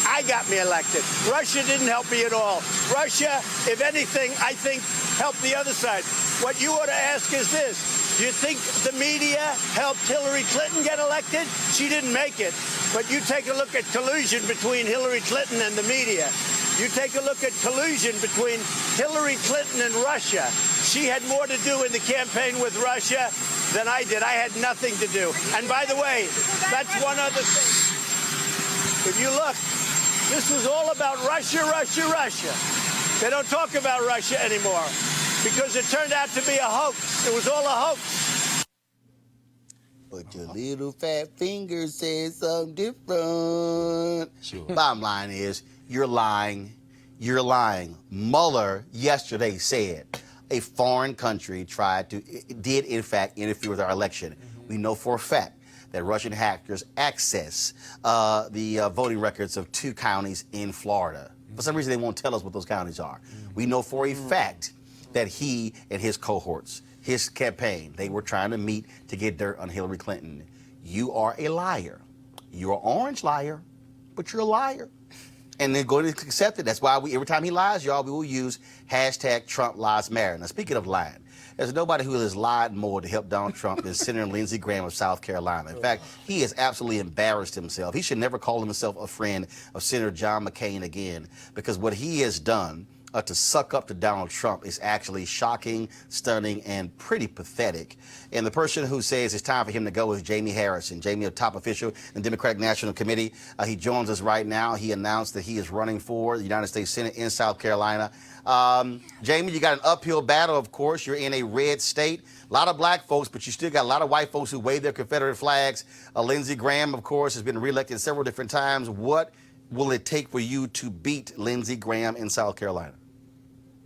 I got me elected. Russia didn't help me at all. Russia, if anything, I think helped the other side. What you ought to ask is this. Do you think the media helped Hillary Clinton get elected? She didn't make it. But you take a look at collusion between Hillary Clinton and the media. You take a look at collusion between Hillary Clinton and Russia. She had more to do in the campaign with Russia than I did. I had nothing to do. And by the way, that's one other thing. If you look, this was all about Russia, Russia, Russia. They don't talk about Russia anymore because it turned out to be a hoax. It was all a hoax. But your little fat finger says something different. Sure. Bottom line is, you're lying. You're lying. Mueller yesterday said a foreign country did in fact interfere with our election. Mm-hmm. We know for a fact that Russian hackers access the voting records of 2 counties in Florida. For some reason, they won't tell us what those counties are. We know for a fact that he and his cohorts, his campaign, they were trying to meet to get dirt on Hillary Clinton. You are a liar. You're an orange liar, but you're a liar. And they're going to accept it. That's why every time he lies, y'all, we will use hashtag Trump Lies Matter. Now, speaking of lying, there's nobody who has lied more to help Donald Trump than Senator Lindsey Graham of South Carolina. In fact, he has absolutely embarrassed himself. He should never call himself a friend of Senator John McCain again, because what he has done to suck up to Donald Trump is actually shocking, stunning, and pretty pathetic. And the person who says it's time for him to go is Jamie Harrison. Jamie, a top official in the Democratic National Committee. He joins us right now. He announced that he is running for the United States Senate in South Carolina. Jamie, you got an uphill battle, of course. You're in a red state. A lot of black folks, but you still got a lot of white folks who wave their Confederate flags. Lindsey Graham, of course, has been reelected several different times. What will it take for you to beat Lindsey Graham in South Carolina?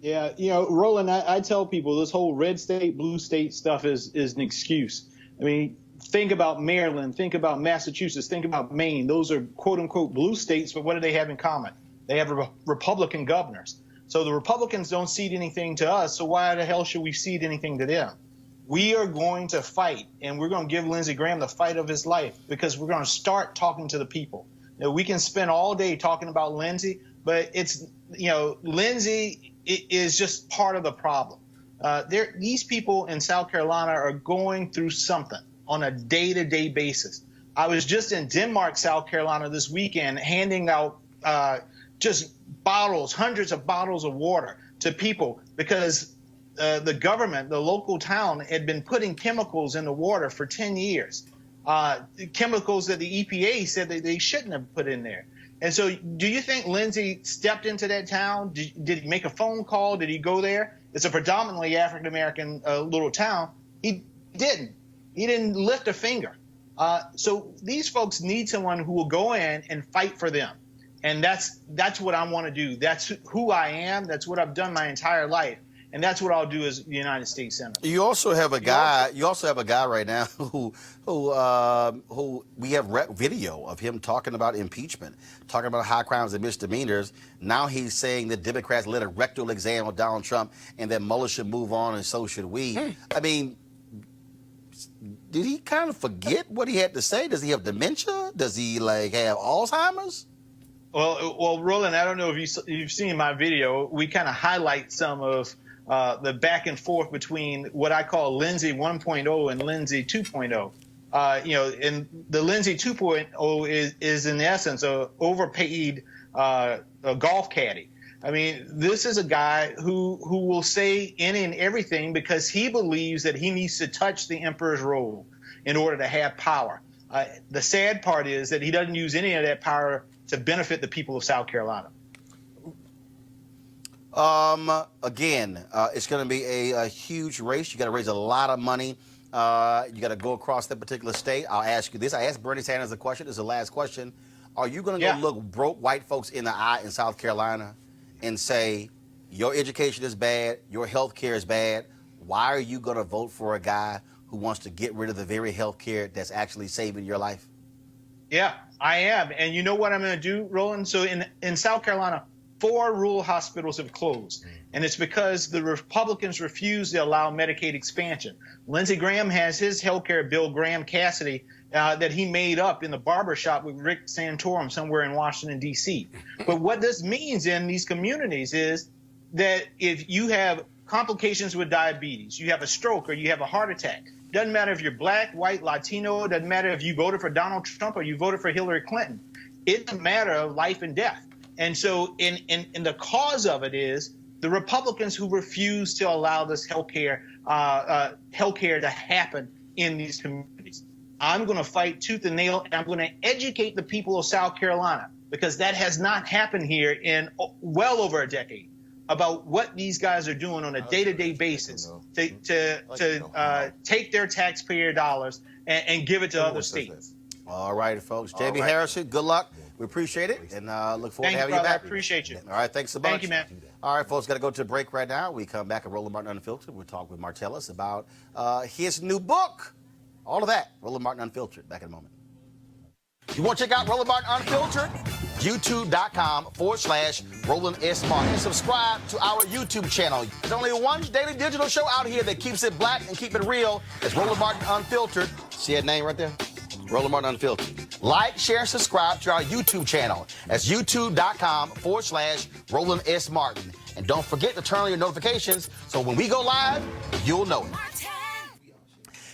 Yeah, Roland, I tell people this whole red state, blue state stuff is an excuse. I mean, think about Maryland, think about Massachusetts, think about Maine. Those are quote unquote blue states, but what do they have in common? They have Republican governors. So the Republicans don't cede anything to us, so why the hell should we cede anything to them? We are going to fight, and we're going to give Lindsey Graham the fight of his life because we're going to start talking to the people. We can spend all day talking about Lindsey, but it's, Lindsey is just part of the problem. These people in South Carolina are going through something on a day-to-day basis. I was just in Denmark, South Carolina this weekend, handing out just bottles, hundreds of bottles of water to people because the government, the local town, had been putting chemicals in the water for 10 years. Chemicals that the EPA said that they shouldn't have put in there. And so do you think Lindsey stepped into that town? Did he make a phone call? Did he go there? It's a predominantly African-American little town. He didn't. He didn't lift a finger. So these folks need someone who will go in and fight for them. And that's what I want to do. That's who I am. That's what I've done my entire life. And that's what I'll do as the United States Senator. You also have a guy. You also have a guy right now who we have video of him talking about impeachment, talking about high crimes and misdemeanors. Now he's saying that Democrats led a rectal exam of Donald Trump and that Mueller should move on and so should we. I mean, did he kind of forget what he had to say? Does he have dementia? Does he have Alzheimer's? Well, Roland, I don't know if you've seen my video. We kind of highlight some of the back and forth between what I call Lindsey 1.0 and Lindsey 2.0. And the Lindsey 2.0 is in essence a overpaid a golf caddy. I mean, this is a guy who will say any and everything because he believes that he needs to touch the emperor's robe in order to have power. The sad part is that he doesn't use any of that power to benefit the people of South Carolina. Again, it's going to be a huge race. You got to raise a lot of money. You got to go across that particular state. I'll ask you this. I asked Bernie Sanders a question. This is the last question. Are you going to go look broke white folks in the eye in South Carolina and say, your education is bad, your health care is bad? Why are you going to vote for a guy who wants to get rid of the very health care that's actually saving your life? Yeah, I am. And you know what I'm going to do, Roland? So in South Carolina, 4 rural hospitals have closed. And it's because the Republicans refuse to allow Medicaid expansion. Lindsey Graham has his health care bill, Graham Cassidy, that he made up in the barbershop with Rick Santorum somewhere in Washington, D.C. But what this means in these communities is that if you have complications with diabetes, you have a stroke or you have a heart attack, doesn't matter if you're black, white, Latino, doesn't matter if you voted for Donald Trump or you voted for Hillary Clinton. It's a matter of life and death. And so in the cause of it is the Republicans who refuse to allow this healthcare to happen in these communities. I'm going to fight tooth and nail, and I'm going to educate the people of South Carolina because that has not happened here in well over a decade about what these guys are doing on a day-to-day basis to take their taxpayer dollars and give it to other states. All right, folks. Jamie Harrison, good luck. We appreciate it, and look forward to having you back. I appreciate you. All right, thanks so much. Thank you, man. All right, folks, got to go to a break right now. We come back at Roland Martin Unfiltered. We'll talk with Martellus about his new book. All of that, Roland Martin Unfiltered. Back in a moment. You want to check out Roland Martin Unfiltered? YouTube.com/Roland S. Martin. Subscribe to our YouTube channel. There's only one daily digital show out here that keeps it black and keep it real. It's Roland Martin Unfiltered. See that name right there? Roland Martin Unfiltered. Like, share, subscribe to our YouTube channel. That's youtube.com/Roland S. Martin. And don't forget to turn on your notifications so when we go live, you'll know it.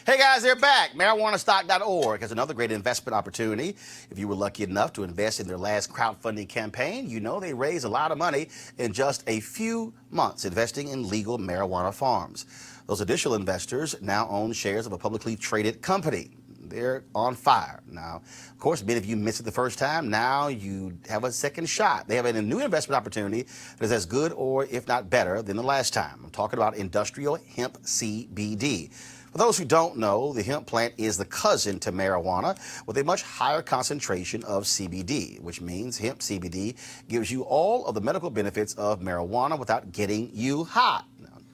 Hey guys, they're back. MarijuanaStock.org has another great investment opportunity. If you were lucky enough to invest in their last crowdfunding campaign, you know they raised a lot of money in just a few months investing in legal marijuana farms. Those additional investors now own shares of a publicly traded company. They're on fire. Now, of course, many of you missed it the first time. Now you have a second shot. They have a new investment opportunity that is as good or, if not better, than the last time. I'm talking about industrial hemp CBD. For those who don't know, the hemp plant is the cousin to marijuana with a much higher concentration of CBD, which means hemp CBD gives you all of the medical benefits of marijuana without getting you high.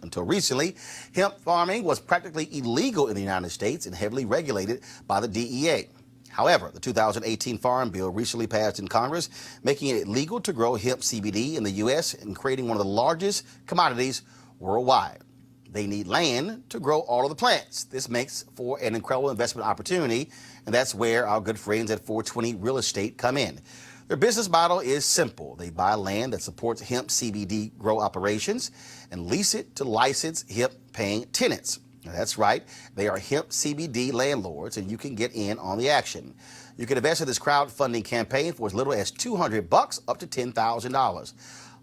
Until recently, hemp farming was practically illegal in the United States and heavily regulated by the DEA. However, the 2018 Farm Bill recently passed in Congress, making it legal to grow hemp CBD in the U.S. and creating one of the largest commodities worldwide. They need land to grow all of the plants. This makes for an incredible investment opportunity, and that's where our good friends at 420 Real Estate come in. Their business model is simple. They buy land that supports hemp CBD grow operations and lease it to licensed hemp-paying tenants. Now, that's right. They are hemp CBD landlords, and you can get in on the action. You can invest in this crowdfunding campaign for as little as $200 up to $10,000.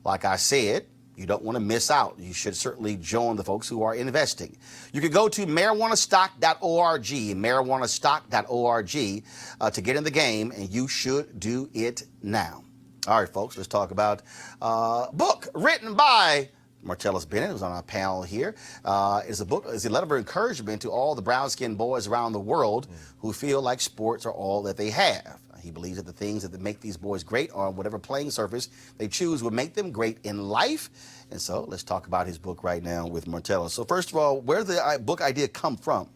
Like I said, you don't want to miss out. You should certainly join the folks who are investing. You can go to marijuanastock.org, marijuanastock.org, to get in the game, and you should do it now. All right, folks, let's talk about a book written by Martellus Bennett, who's on our panel here. Is a letter of encouragement to all the brown-skinned boys around the world who feel like sports are all that they have. He believes that the things that make these boys great on whatever playing surface they choose will make them great in life. And so let's talk about his book right now with Martellus. So first of all, where did the book idea come from?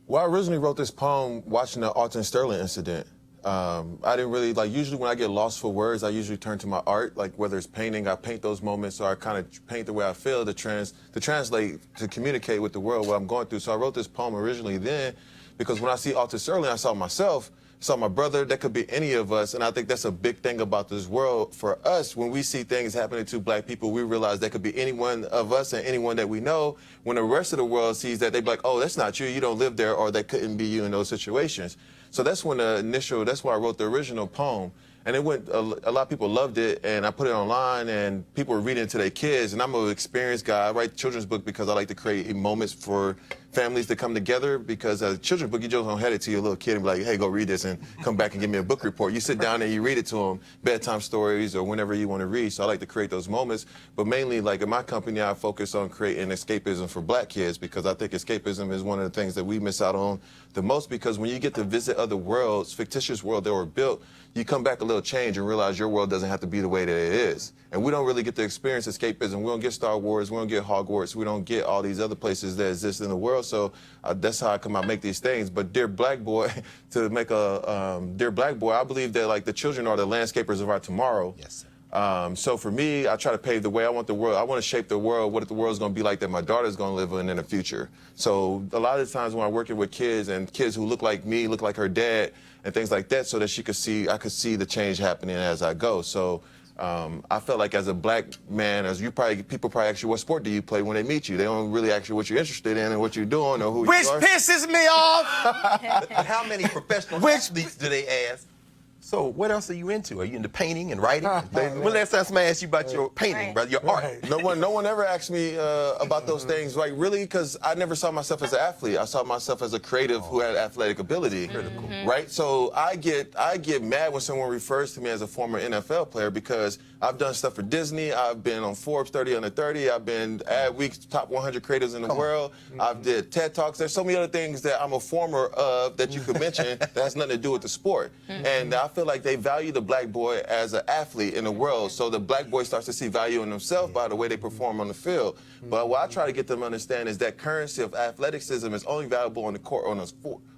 Well, I originally wrote this poem watching the Alton Sterling incident. I didn't really, usually when I get lost for words, I usually turn to my art, whether it's painting, I paint those moments, or I kind of paint the way I feel to translate, to communicate with the world what I'm going through. So I wrote this poem originally then because when I see Alton Sterling, I saw myself. Saw my brother, that could be any of us, and I think that's a big thing about this world. For us, when we see things happening to black people, we realize that could be any one of us and anyone that we know. When the rest of the world sees that, they be like, oh, that's not you don't live there, or that couldn't be you in those situations. So that's when that's why I wrote the original poem. And it went, a lot of people loved it, and I put it online, and people were reading it to their kids. And I'm an experienced guy. I write children's book because I like to create moments for families to come together, because as a children's book, you just don't hand it to your little kid and be like, hey, go read this and come back and give me a book report. You sit down and you read it to them, bedtime stories or whenever you want to read. So I like to create those moments. But mainly, in my company, I focus on creating escapism for black kids, because I think escapism is one of the things that we miss out on the most, because when you get to visit other worlds, fictitious world that were built, you come back a little change and realize your world doesn't have to be the way that it is. And we don't really get to experience escapism. We don't get Star Wars, we don't get Hogwarts, we don't get all these other places that exist in the world. So that's how I come out make these things. But Dear Black Boy, to make a Dear Black Boy, I believe that the children are the landscapers of our tomorrow. Yes. So for me, I try to pave the way. I want to shape the world, what the world's going to be like that my daughter's going to live in the future. So a lot of the times when I'm working with kids and kids who look like me, look like her dad, and things like that, so that I could see the change happening as I go. So I felt like as a black man, people probably ask you, what sport do you play when they meet you? They don't really ask you what you're interested in and what you're doing or who you are. Which pisses me off. How many professional athletes do they ask? So what else are you into? Are you into painting and writing? When last time somebody asked you about your painting, brother, your art? No one ever asked me about those things, really, because I never saw myself as an athlete. I saw myself as a creative who had athletic ability, right? So I get mad when someone refers to me as a former NFL player, because I've done stuff for Disney. I've been on Forbes 30 Under 30. I've been Adweek's top 100 creators in the world. I've did TED Talks. There's so many other things that I'm a former of that you could mention that has nothing to do with the sport. And I feel like they value the black boy as an athlete in the world. So the black boy starts to see value in himself by the way they perform on the field. But what I try to get them to understand is that currency of athleticism is only valuable on the court,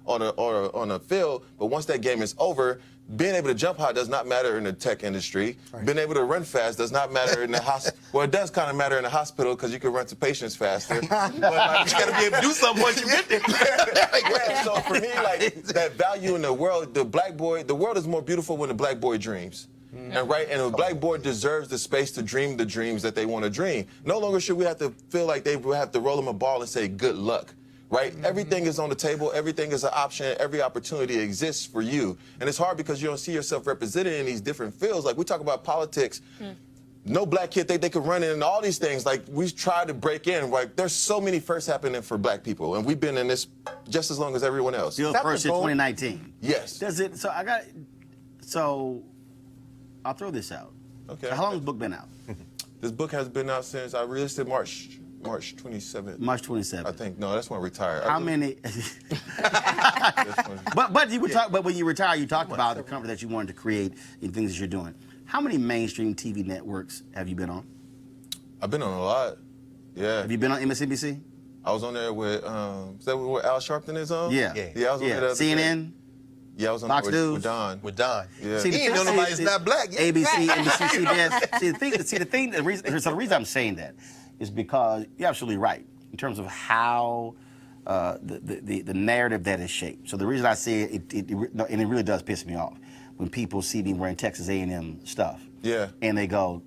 on a field. But once that game is over, being able to jump high does not matter in the tech industry. Right. Being able to run fast does not matter in the hospital. Well, it does kind of matter in the hospital because you can run to patients faster. But you got to be able to do something once you get there. Yeah, so for me, that value in the world, the world is more beautiful when the black boy dreams. And a black boy deserves the space to dream the dreams that they want to dream. No longer should we have to feel like they have to roll them a ball and say good luck. right? Everything is on the table. Everything is an option. Every opportunity exists for you. And it's hard because you don't see yourself represented in these different fields. Like we talk about politics. No black kid think they could run in all these things. Like we tried to break in. Like there's so many firsts happening for black people, and we've been in this just as long as everyone else. You're first in 2019. Yes. Does it? So I'll throw this out. Okay. So how long has the book been out? This book has been out since I released it March 27th. March 27th. I think. No, that's when I retired. How many? But when you retire, you talked about the company that you wanted to create and things that you're doing. How many mainstream TV networks have you been on? I've been on a lot. Yeah. Have you been on MSNBC? I was on there with, is that where Al Sharpton is on? Yeah. Yeah, I was on there the other day. CNN? Yeah, I was on Fox there News? with Don. With Don. Yeah. See, He ain't know nobody's not black yet. ABC, NBC, CBS. The reason I'm saying that is because you're absolutely right in terms of how the narrative that is shaped. So the reason I say it, and it really does piss me off, when people see me wearing Texas A&M stuff. Yeah. And they go,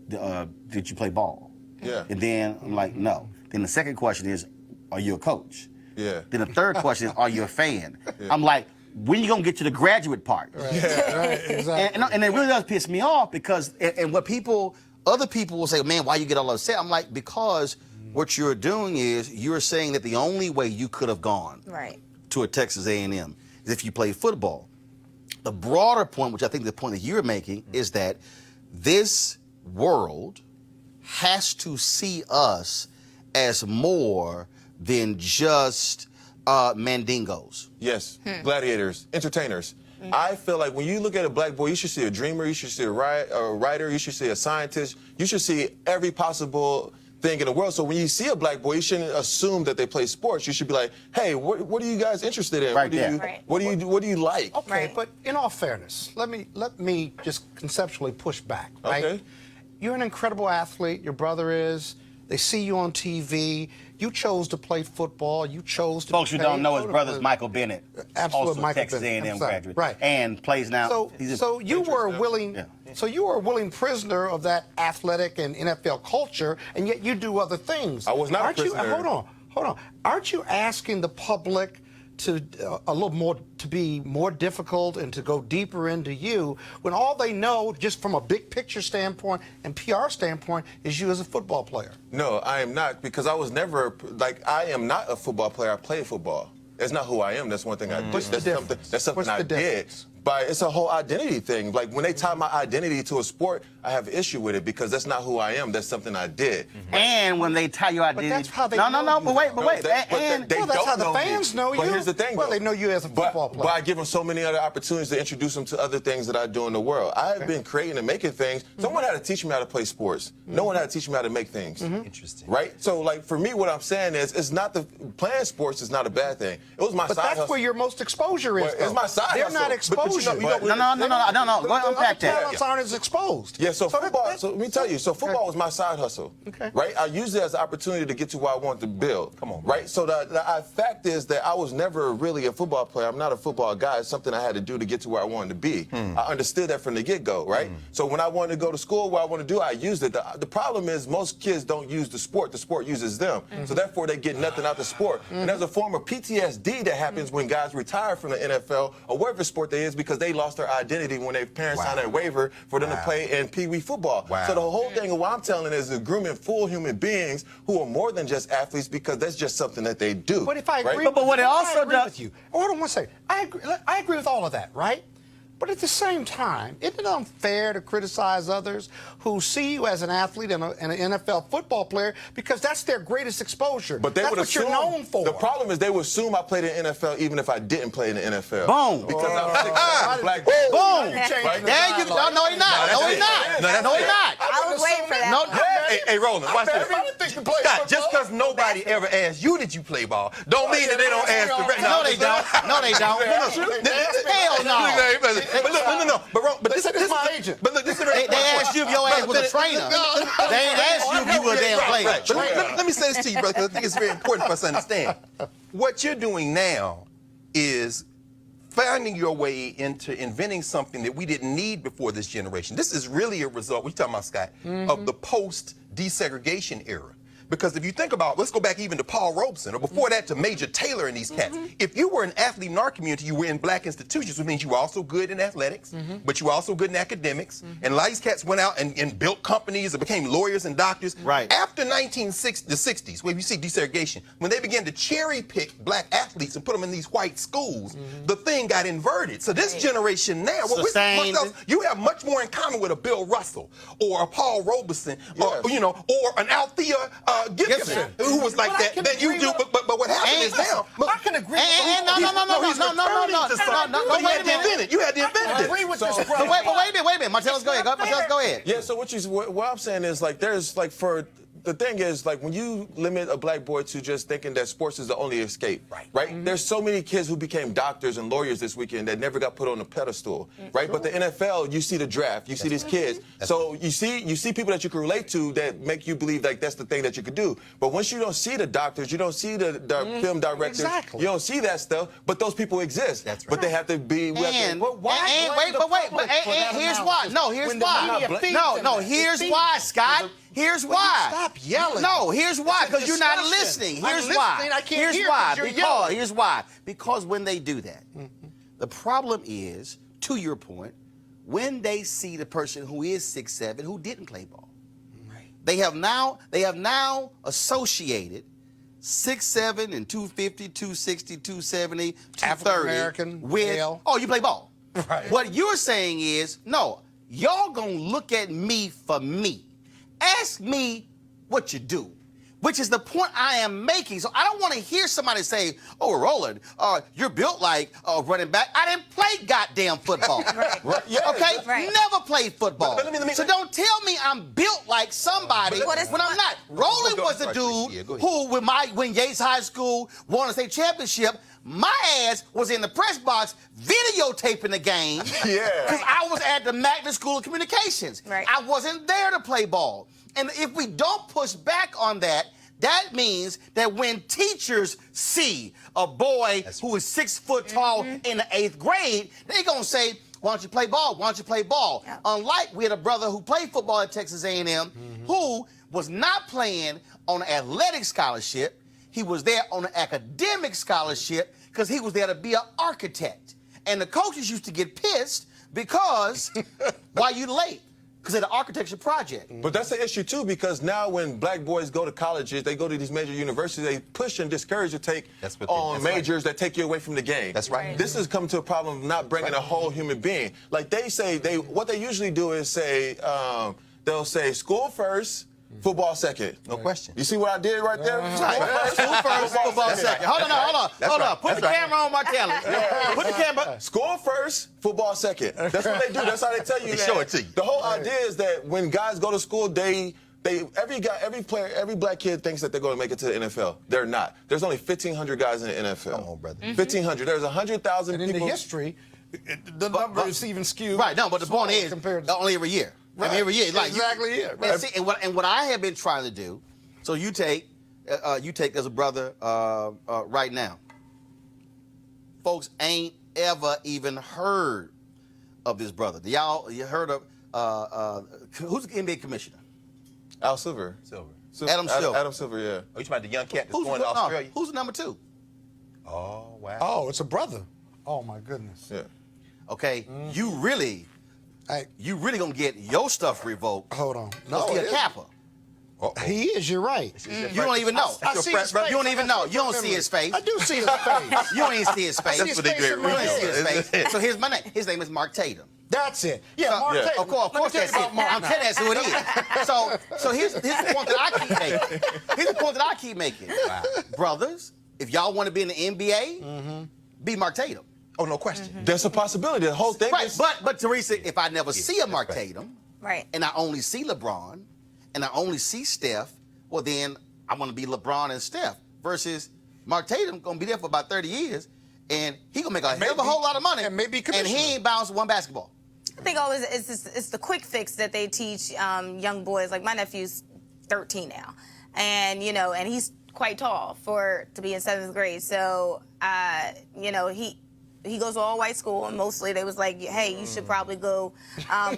did you play ball? Yeah. And then I'm like, no. Then the second question is, are you a coach? Yeah. Then the third question is, are you a fan? I'm like, when you gonna get to the graduate part? Right, exactly. And it really does piss me off because, and what other people will say, man, why you get all upset? I'm like, because what you're doing is you're saying that the only way you could have gone to a Texas A&M is if you played football. The broader point, which I think the point that you're making, is that this world has to see us as more than just mandingos. Yes, gladiators, entertainers. I feel like when you look at a black boy, you should see a dreamer, you should see a writer, you should see a scientist, you should see every possible thing in the world. So when you see a black boy, you shouldn't assume that they play sports. You should be like, hey, what are you guys interested in? Right what do you like? Okay, but in all fairness, let me just conceptually push back, right? Okay. You're an incredible athlete, your brother is. They see you on TV. You chose to play football. You chose to. Folks who don't know, his brother's Michael Bennett, Absolute also Michael Texas Bennett. A&M graduate, Right. and plays now. So you were a willing prisoner of that athletic and NFL culture, and yet you do other things. I was not a prisoner. Hold on. Aren't you asking the public to be more difficult and to go deeper into you when all they know, just from a big picture standpoint and PR standpoint, is you as a football player? No, I am not, because I was never, I am not a football player. I play football. It's not who I am. That's one thing I do. What's the difference? That's something I did. But it's a whole identity thing. Like when they tie my identity to a sport, I have issue with it because that's not who I am. That's something I did. And when they tie your identity, but that's how they but wait. That's how the fans know you. But here's the thing, well, they know you as a football player. But I give them so many other opportunities to introduce them to other things that I do in the world. I have been creating and making things. Someone had to teach me how to play sports. No one had to teach me how to make things. Interesting. Right? So, like, for me, what I'm saying is, it's not playing sports is not a bad thing. It was my side hustle. But that's where your most exposure is. Well, it's my side They're hustle. not exposure. No. Go unpack that. Talents aren't as exposed. Yeah, so football, so let me tell you, football was my side hustle. Okay. Right? I used it as an opportunity to get to where I wanted to build. Come on. Right? So the fact is that I was never really a football player. I'm not a football guy. It's something I had to do to get to where I wanted to be. I understood that from the get-go, right? So when I wanted to go to school, what I wanted to do, I used it. The problem is most kids don't use the sport uses them. So therefore they get nothing out of the sport. And there's a form of PTSD that happens when guys retire from the NFL or whatever sport they is because they lost their identity when their parents signed a waiver for them to play in Pee Wee football. So the whole thing of what I'm telling is grooming full human beings who are more than just athletes because that's just something that they do. But if I agree, but what it also does with you. Hold on one second. I agree with all of that, right? But at the same time, isn't it unfair to criticize others who see you as an athlete and an NFL football player because that's their greatest exposure? But they that's would what assume, you're known for. The problem is they would assume I played in the NFL even if I didn't play in the NFL. Boom. Because I'm 6'7" black. Boom. Right? There you go. No, he's not. No, he's not. I was waiting for that. No. Hey, Roland, watch this. Scott, just because nobody ever asked you did you play ball, don't mean that they don't ask the rest. No, they don't. No, they don't. Hell no. But this is my agent. But look, this is They asked you if your ass was a trainer. They ain't asked you if you were a damn player. But let me say this to you, brother, because I think it's very important for us to understand. What you're doing now is finding your way into inventing something that we didn't need before this generation. This is really a result, we're talking about, Scott, of the post-desegregation era. Because if you think about, let's go back even to Paul Robeson, or before that to Major Taylor and these cats. If you were an athlete in our community, you were in black institutions, which means you were also good in athletics, but you were also good in academics. And a lot of these cats went out and built companies and became lawyers and doctors. Right. After the 60s, where you see desegregation, when they began to cherry pick black athletes and put them in these white schools, the thing got inverted. So this generation now, Sustained. you have much more in common with a Bill Russell or a Paul Robeson, or an Althea Gibson, who was like that than you do. But what happened is now. I can agree. No, you had to invent it. Agree with this, bro. Wait a minute. Martellus, go ahead. Martellus, go ahead. Yeah, so what I'm saying is, like, there's, like, the thing is, like, when you limit a black boy to just thinking that sports is the only escape, right? There's so many kids who became doctors and lawyers this weekend that never got put on a pedestal, right? But the NFL, you see the draft, you see these kids. So you see people that you can relate to that make you believe, like, that's the thing that you could do. But once you don't see the doctors, you don't see the film directors, you don't see that stuff, but those people exist. That's right. But they have to be... Here's why. No, here's why. No, here's why, Scott. Here's why. Stop yelling. No, here's why. It's a Because you're not discussion. listening. I'm Here's listening, why. I can't Here's hear why. 'cause you're yelling. Here's why. Because when they do that, the problem is, to your point, when they see the person who is 6'7", who didn't play ball, they have now associated 6'7" and 250, 260, 270, 230 African-American, with male. oh, you play ball. Right. What you're saying is, no, y'all gonna look at me for me. Ask me what you do, which is the point I am making. So I don't want to hear somebody say, oh, Roland, you're built like a running back. I didn't play goddamn football. Okay? Never played football. But let me- so don't tell me I'm built like somebody when I'm not. Roland was the dude who, when Yates High School won a state championship, my ass was in the press box videotaping the game because I was at the Magnet School of Communications. Right. I wasn't there to play ball. And if we don't push back on that, that means that when teachers see a boy who is 6 foot tall in the 8th grade, they're going to say, why don't you play ball? Why don't you play ball? Yeah. Unlike we had a brother who played football at Texas A&M who was not playing on an athletic scholarship. He was there on an academic scholarship because he was there to be an architect. And the coaches used to get pissed because, why you late? Because of the architecture project. But that's the issue, too, because now when black boys go to colleges, they go to these major universities, they push and discourage you to take on majors that take you away from the game. That's right. This has come to a problem of not bringing a whole human being. Like they say, what they usually do is say, they'll say school first, football second. No question. You see what I did right there? School first, football second. Hold on. Put the camera on Martellus. Put the camera. School first, football second. That's what they do. That's how they tell you. They show it to you. The whole idea is that when guys go to school, every black kid thinks that they're going to make it to the NFL. They're not. There's only 1,500 guys in the NFL. Come on, brother. 1,500. There's 100,000 And people. in the history, the number is even skewed. Right, no, but the point is, compared to only every year. I mean, every year. Like, exactly it. And, Right. see, and what I have been trying to do, so you take as a brother right now. Folks ain't ever even heard of this brother. You heard of, who's the NBA commissioner? Al Silver. Adam Silver. Adam Silver, yeah. Oh, you talking about the young cat that's Who's going to Australia? who's the number 2? Oh, wow. Oh, it's a brother. Oh, my goodness. Yeah. Okay, you really gonna get your stuff revoked. Hold on. No, he a Kappa. He is, you're right. You don't even know. I see his face. You don't even know. You don't see his face. I do see his face. You don't even see his face. That's what they get. You don't even see his face. So here's my name. His name is Mark Tatum. That's it. Yeah, Mark Tatum. Of course that's it. I'm telling you that's who it is. So here's the point that I keep making. Here's the point that I keep making. Wow. Brothers, if y'all want to be in the NBA, be Mark Tatum. Oh, no question. There's a possibility. The whole thing Right, is... but Teresa, if I never see a Mark Tatum, Right. and I only see LeBron, and I only see Steph, well then I want to be LeBron and Steph. Versus Mark Tatum gonna be there for about 30 years, and he gonna make a hell of a whole lot of money, and maybe and commissioner. he ain't bounced one basketball. I think always it's the quick fix that they teach young boys. Like my nephew's 13 now, and and he's quite tall to be in 7th grade. So he goes to all white school, and mostly they was like, hey, you should probably go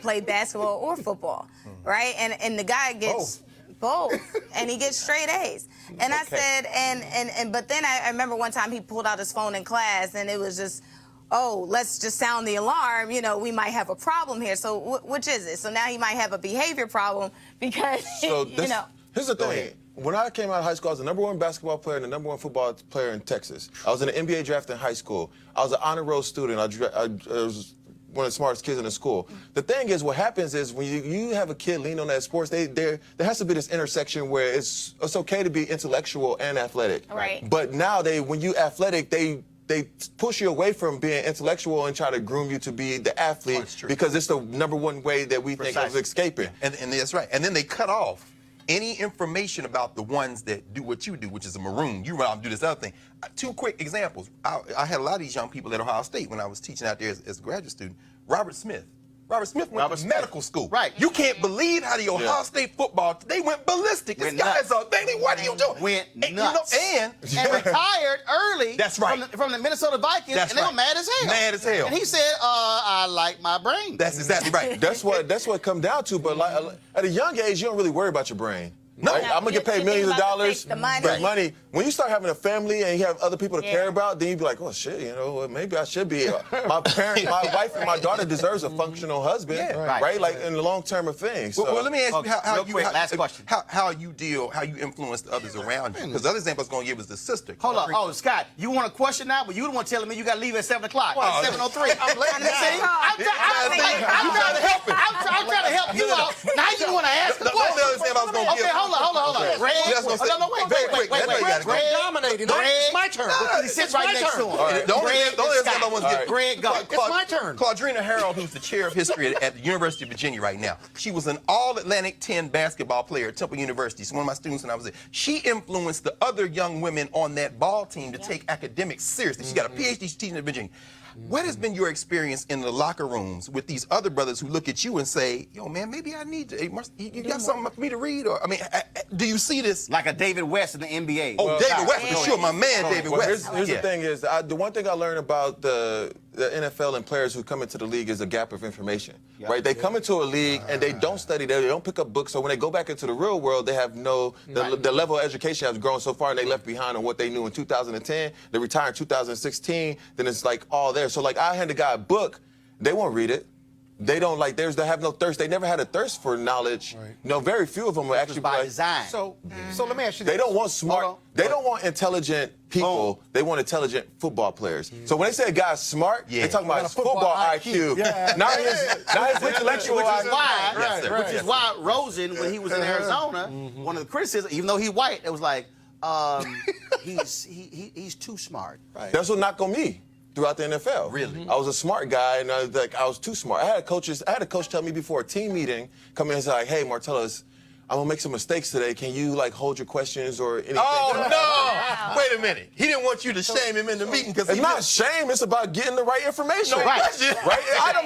play basketball or football, right? And the guy gets Both. And he gets straight A's. And I said, but then I remember one time he pulled out his phone in class and it was just, oh, let's just sound the alarm. You know, we might have a problem here. So which is it? So now he might have a behavior problem because, you know. Here's the thing. When I came out of high school, I was the #1 basketball player and the #1 football player in Texas. I was in the NBA draft in high school. I was an honor roll student. I was one of the smartest kids in the school. The thing is, what happens is when you have a kid lean on that sports, there has to be this intersection where it's okay to be intellectual and athletic. Right. But now when you athletic, they push you away from being intellectual and try to groom you to be the athlete because it's the #1 way that we think of escaping. And that's right. And then they cut off any information about the ones that do what you do, which is a maroon. You run out and do this other thing. 2 quick examples. I had a lot of these young people at Ohio State when I was teaching out there as a graduate student. Robert Smith went to medical school. Right. You can't believe how the Ohio State football, they went ballistic. This guy's a baby. What are you doing? Went nuts. And retired early That's right. from the Minnesota Vikings, That's and they were right. mad as hell. Mad as hell. And he said, I like my brain. That's exactly right. That's what it come down to. But like, at a young age, you don't really worry about your brain. No. Right? I'm gonna get paid You millions think of about dollars. the money. But money. When you start having a family and you have other people to Yeah. care about, then you be like, oh shit, you know, maybe I should be. My parents, my wife, and my daughter deserves a functional husband, Yeah. right? Like in the long term of things. So. Well, let me ask you Real quick, last question. How you influence the others around you. Because the other example I was going to give was the sister. Hold on. Oh, Scott, you want a question now? But you the one telling me you got to leave at 7 o'clock. Oh, 7:03. I'm late. I'm trying to help him. I'm trying to help you out. Now you want to ask the The only question. other example I was going to give. Okay, hold on. Greg, That's what I'm saying. no, wait. Greg dominating. It's my turn. He sits right next to him. The only example I want to give. Greg, go. It's my turn. Claudrina Harold, who's the chair of history at the University of Virginia right now. She was an All-Atlantic 10 basketball player at Temple University. She's one of my students when I was there. She influenced the other young women on that ball team to take academics seriously. She got a PhD, she's teaching at Virginia. What has been your experience in the locker rooms with these other brothers who look at you and say, yo, man, maybe I need to, you got something for me to read? Or, I mean, do you see this? Like a David West in the NBA. Oh, David West, for sure, my man, David West. Here's the thing is, the one thing I learned about the NFL and players who come into the league is a gap of information, right? They come into a league and they don't study, they don't pick up books, so when they go back into the real world, they have the level of education has grown so far and they left behind on what they knew in 2010, they retired in 2016, then it's like all there. So like I hand a guy a book, they won't read it. They don't like they have no thirst. They never had a thirst for knowledge. Right. You know, very few of them are actually by like, design. So let me ask you they this. don't want smart. Hold on. They don't want intelligent people. They want intelligent football players. So when they say a guy's smart, they're talking about his football IQ, not his intellectual IQ. Which is why Rosen, when he was in Arizona, one of the criticisms, even though he's white, it was like, he's too smart. Right. That's what knocked on me throughout the NFL. Really? I was a smart guy, and I was too smart. I had a coach tell me before a team meeting, come in and say, like, hey, Martellus, I'm gonna make some mistakes today. Can you like hold your questions or anything? Oh, no! Wait a minute. He didn't want you to shame him in the meeting because It's not shame. It's about getting the right information. No, Right. Right?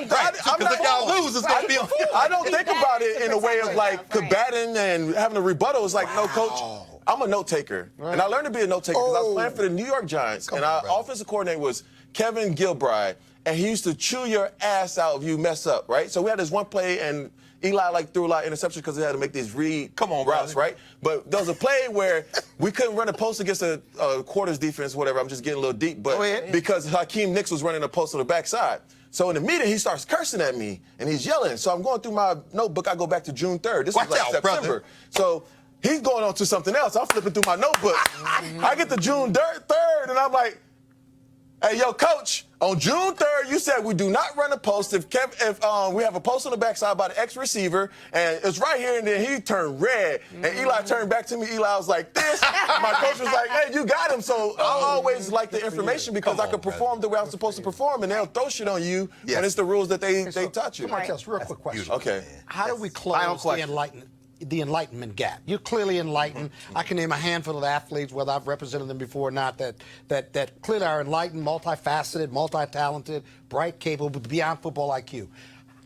Because if y'all lose, it's gonna be a fool. I don't think about it in a way of like combating and having a rebuttal. It's like, no, coach, I'm a note taker. And I learned to be a note taker because I was playing for the New York Giants. And our offensive coordinator was Kevin Gilbride. And he used to chew your ass out if you mess up, right? So we had this one play and Eli threw a lot of interceptions because he had to make these routes, right? But there was a play where we couldn't run a post against a quarters defense, whatever. I'm just getting a little deep, but because Hakeem Nicks was running a post on the backside. So in the meeting, he starts cursing at me and he's yelling. So I'm going through my notebook. I go back to June 3rd. This was like September. Brother. So he's going on to something else. I'm flipping through my notebook. I get to June 3rd and I'm like, hey, yo, coach, on June 3rd, you said we do not run a post if we have a post on the backside by the ex-receiver, and it's right here, and then he turned red, and Eli turned back to me. Eli was like this. My coach was like, hey, you got him. So I always like the information because I could perform the way I'm supposed to perform, and they'll throw shit on you when it's the rules that they taught you. Martellus, real quick question. Okay. How do we close the enlightenment gap? You're clearly enlightened. I can name a handful of athletes, whether I've represented them before or not, that clearly are enlightened, multifaceted, multi-talented, bright, capable, beyond football IQ.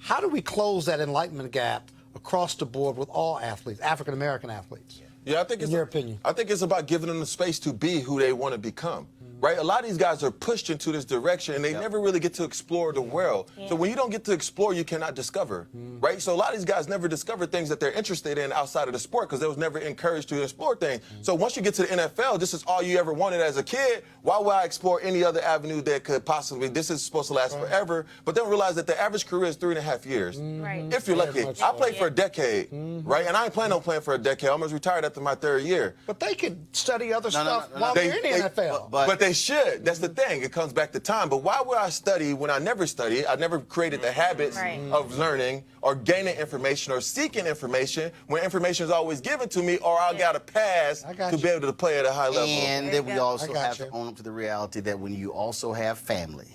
How do we close that enlightenment gap across the board with all athletes, African-American athletes? Yeah, I think in your opinion. I think it's about giving them the space to be who they want to become. Right? A lot of these guys are pushed into this direction and they never really get to explore the world. So when you don't get to explore, you cannot discover. right? So a lot of these guys never discovered things that they're interested in outside of the sport because they was never encouraged to explore things. So once you get to the NFL, this is all you ever wanted as a kid. Why would I explore any other avenue that could possibly, this is supposed to last forever, but then realize that the average career is 3.5 years. Right. If you're lucky. I played for a decade, right? And I ain't planning on playing for a decade. I almost retired after my 3rd year. But they could study other stuff while they're in the NFL. But they should. That's the thing. It comes back to time. But why would I study when I never studied? I never created the habits of learning or gaining information or seeking information when information is always given to me, or I got a pass to be able to play at a high level. And then we also have to own up to the reality that when you also have family,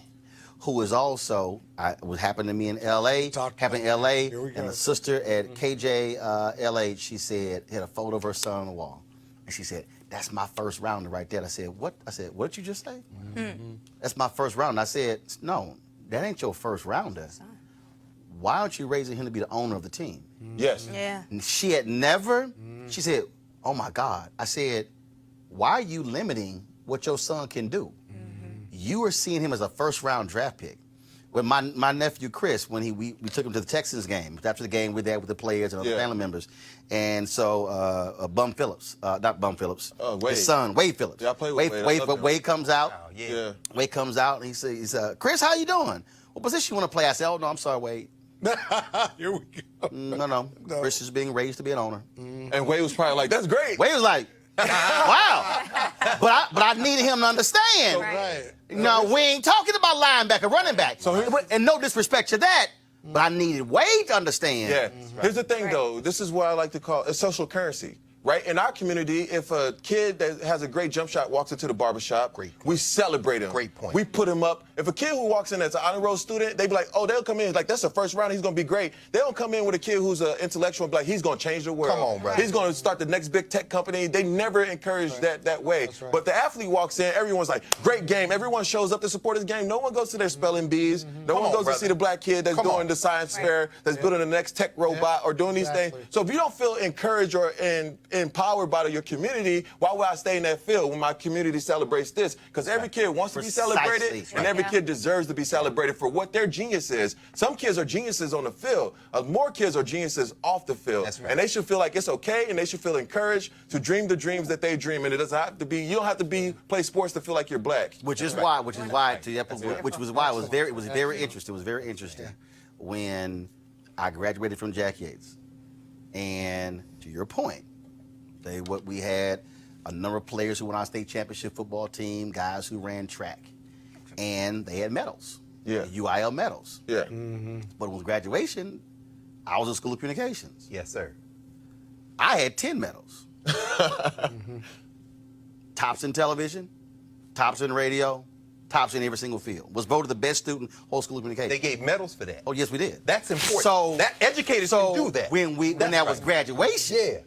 who is also, what happened to me in L.A., happened in L.A., and the sister at KJ she said, had a photo of her son on the wall. And she said, that's my first rounder right there. I said, what? I said, what did you just say? That's my first rounder. I said, no, that ain't your first rounder. Why aren't you raising him to be the owner of the team? Yes. Yeah. And she had never, she said, oh my God. I said, why are you limiting what your son can do? You are seeing him as a first-round draft pick. When my nephew Chris, when we took him to the Texans game, after the game, we're there with the players and other family members. And so Bum Phillips, not Bum Phillips, his son, Wade Phillips. Yeah, I play with Wade. Wade comes out. Yeah. Wade comes out and he says, Chris, how you doing? What position you want to play? I said, oh, no, I'm sorry, Wade. Here we go. No. Chris is being raised to be an owner. And Wade was probably like, that's great. Wade was like, wow. But I needed him to understand. Right. No, we ain't talking about linebacker, running back. And no disrespect to that, but I needed Wade to understand. Yeah. Here's the thing, though. This is what I like to call a social currency. Right? In our community, if a kid that has a great jump shot walks into the barbershop, we celebrate him. Great point. We put him up. If a kid who walks in as an honor roll student, they be like, oh, they'll come in like, that's the first round, he's going to be great. They don't come in with a kid who's an intellectual and be like, he's going to change the world. Come on, bro. He's going to start the next big tech company. They never encourage that way. That's right. But the athlete walks in, everyone's like, great game. Everyone shows up to support his game. No one goes to their spelling bees. No one goes to see the black kid that's doing the science fair, that's building the next tech robot or doing these things. So if you don't feel encouraged or empowered by your community, why would I stay in that field when my community celebrates this? Because every kid wants to be celebrated, and every kid deserves to be celebrated for what their genius is. Some kids are geniuses on the field. More kids are geniuses off the field. That's right. And they should feel like it's okay, and they should feel encouraged to dream the dreams that they dream. And it doesn't have to be, you don't have to play sports to feel like you're black. Which is why it was very interesting. It was very interesting when I graduated from Jack Yates. And to your point, we had a number of players who went on state championship football team, guys who ran track, and they had medals, UIL medals. Yeah. But when it was graduation, I was in school of communications. Yes, sir. I had 10 medals. Tops in television, tops in radio, tops in every single field. Was voted the best student whole school of communications. They gave medals for that. Oh, yes, we did. That's important. So that educators can do that. When that was graduation,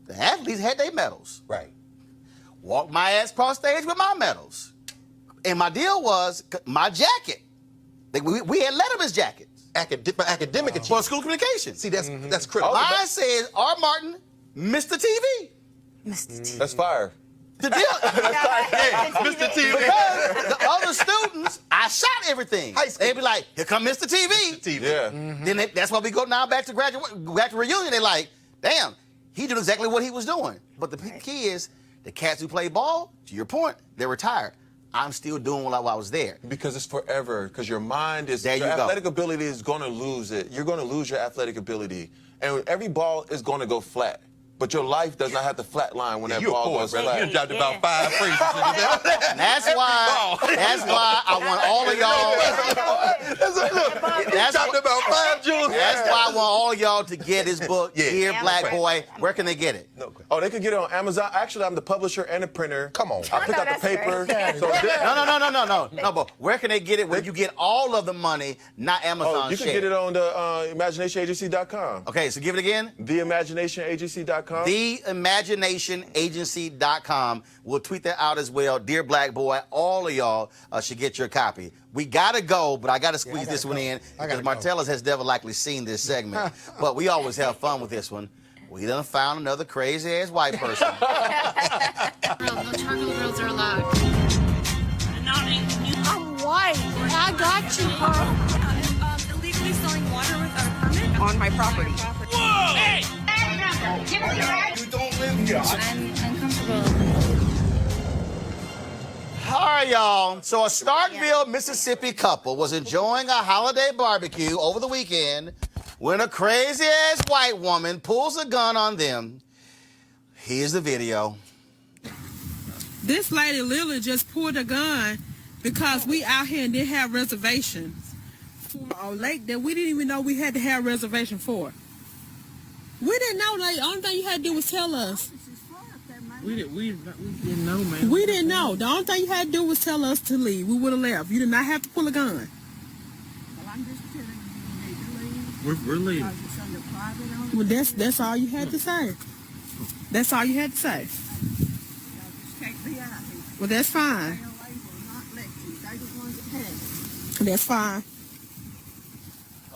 the athletes had their medals. Right. Walked my ass across stage with my medals. And my deal was my jacket. We had Letterman's jackets. Academic achievement. For school of communications. See, that's critical. Mine says R. Martin, Mr. TV. Mr. T. That's fire. The deal. Mr. TV. Because the other students, I shot everything. They'd be like, here come Mr. TV. Yeah. Then that's why we go now back to reunion. They're like, damn, he did exactly what he was doing. But the key is, the cats who play ball, to your point, they're retired. I'm still doing while I was there. Because it's forever. Because your mind is, there your you athletic go. ability is going to lose it. You're going to lose your athletic ability. And every ball is going to go flat. But your life does not have to flatline when that ball goes flat. You dropped about 5 phrases. That's why I want all of y'all. That's dropped about 5 jewels. That's why I want all of y'all to get his book, Dear Black Boy. Where can they get it? Oh, they could get it on Amazon. Actually, I'm the publisher and the printer. Come on. I pick out the paper. No, but where can they get it where you get all of the money, not Amazon you can get it on the imaginationagency.com. Okay, so give it again. Theimaginationagency.com. Theimaginationagency.com. We'll tweet that out as well. Dear Black Boy, all of y'all should get your copy. We got to go, but I got to squeeze this one in because Martellus has never likely seen this segment. But we always have fun with this one. We done found another crazy-ass white person. No charcoal grills are allowed. I'm white. I got you, huh? Illegally selling water without a permit? on my property. Whoa! Hey! You don't live here. I'm uncomfortable. All right, y'all. So a Starkville, Mississippi couple was enjoying a holiday barbecue over the weekend when a crazy-ass white woman pulls a gun on them. Here's the video. This lady literally just pulled a gun because we out here and didn't have reservations for a lake that we didn't even know we had to have reservation for. We didn't know. Like, the only thing you had to do was tell us. We didn't know, man. We didn't know. The only thing you had to do was tell us to leave. We would have left. You did not have to pull a gun. Well, I'm just telling you, you need to leave. We're leaving. Because it's under private ownership. Well, that's all you had to say. That's all you had to say. Y'all just can't be out here. Well, that's fine. They'll not let you. They're the ones that have it. That's fine.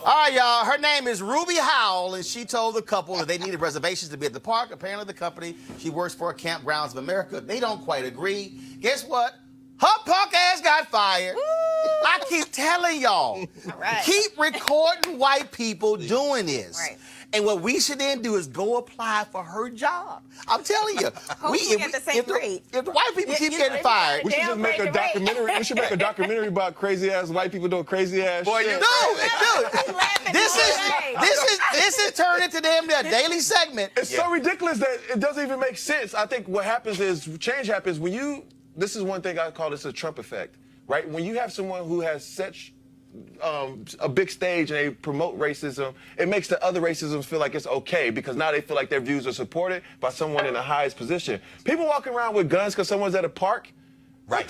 All right, y'all. Her name is Ruby Howell, and she told the couple that they needed reservations to be at the park. Apparently, the company she works for, Campgrounds of America, they don't quite agree. Guess what? Her punk ass got fired. Woo! I keep telling y'all, right. keep recording white people doing this. Right. And what we should then do is go apply for her job. I'm telling you. We get the same rate. If the white people keep getting fired. We should just make a documentary. We should make a documentary about crazy ass white people doing crazy ass shit. Dude, this is turned into damn near daily segment. It's so ridiculous that it doesn't even make sense. I think what happens is change happens when you. This is one thing I call this a Trump effect, right? When you have someone who has such a big stage and they promote racism, it makes the other racism feel like it's okay because now they feel like their views are supported by someone in the highest position. People walking around with guns because someone's at a park, Right.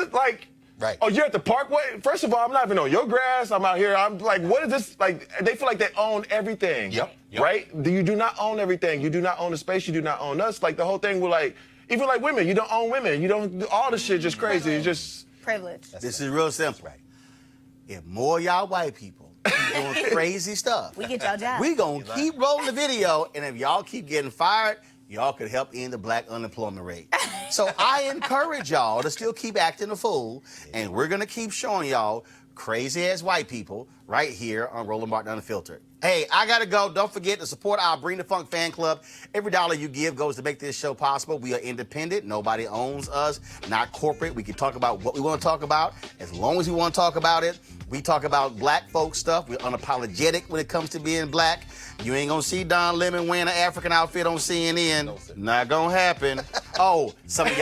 Right. Oh, you're at the park? What? First of all, I'm not even on your grass. I'm out here. I'm like, what is this? Like, they feel like they own everything. Yep. Right? You do not own everything. You do not own the space. You do not own us. Like, the whole thing with, like, even like women, you don't own women. You don't, all this shit just crazy. It's just. Privilege. This is real simple. Right. If more y'all white people keep doing crazy stuff, We get y'all jobs. we gonna keep rolling the video, and if y'all keep getting fired, y'all could help end the black unemployment rate. So I encourage y'all to still keep acting a fool, and we're gonna keep showing y'all crazy-ass white people right here on Roland Martin Unfiltered. Hey, I gotta go. Don't forget to support our Bring the Funk fan club. Every dollar you give goes to make this show possible. We are independent. Nobody owns us, not corporate. We can talk about what we want to talk about as long as we want to talk about it. We talk about black folk stuff. We're unapologetic when it comes to being black. You ain't gonna see Don Lemon wearing an African outfit on CNN. Not gonna happen. Oh, some of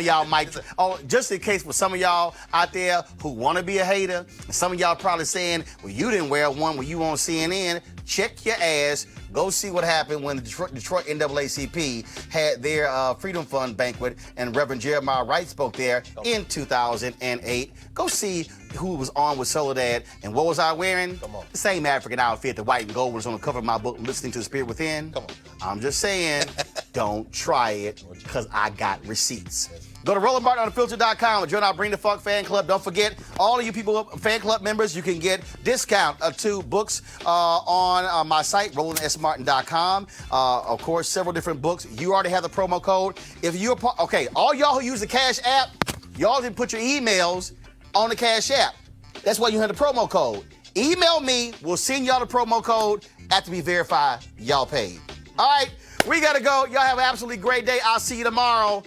y'all might. Oh, just in case for some of y'all out there who want to be a hater, some of y'all probably saying, well, you didn't wear one when you on CNN. Check your ass. Go see what happened when the Detroit NAACP had their Freedom Fund banquet and Reverend Jeremiah Wright spoke there in 2008. Go see who was on with Soledad and what was I wearing? The same African outfit, the white and gold was on the cover of my book, Listening to the Spirit Within. Come on. I'm just saying, don't try it because I got receipts. Go to RolandMartinUnfiltered.com and join our Bring the Funk fan club. Don't forget, all of you people, fan club members, you can get discount to books on my site, RolandSMartin.com. Of course, several different books. You already have the promo code. If you're okay, all y'all who use the Cash App, y'all didn't put your emails on the Cash App. That's why you have the promo code. Email me. We'll send y'all the promo code after we verify y'all paid. All right, we got to go. Y'all have an absolutely great day. I'll see you tomorrow.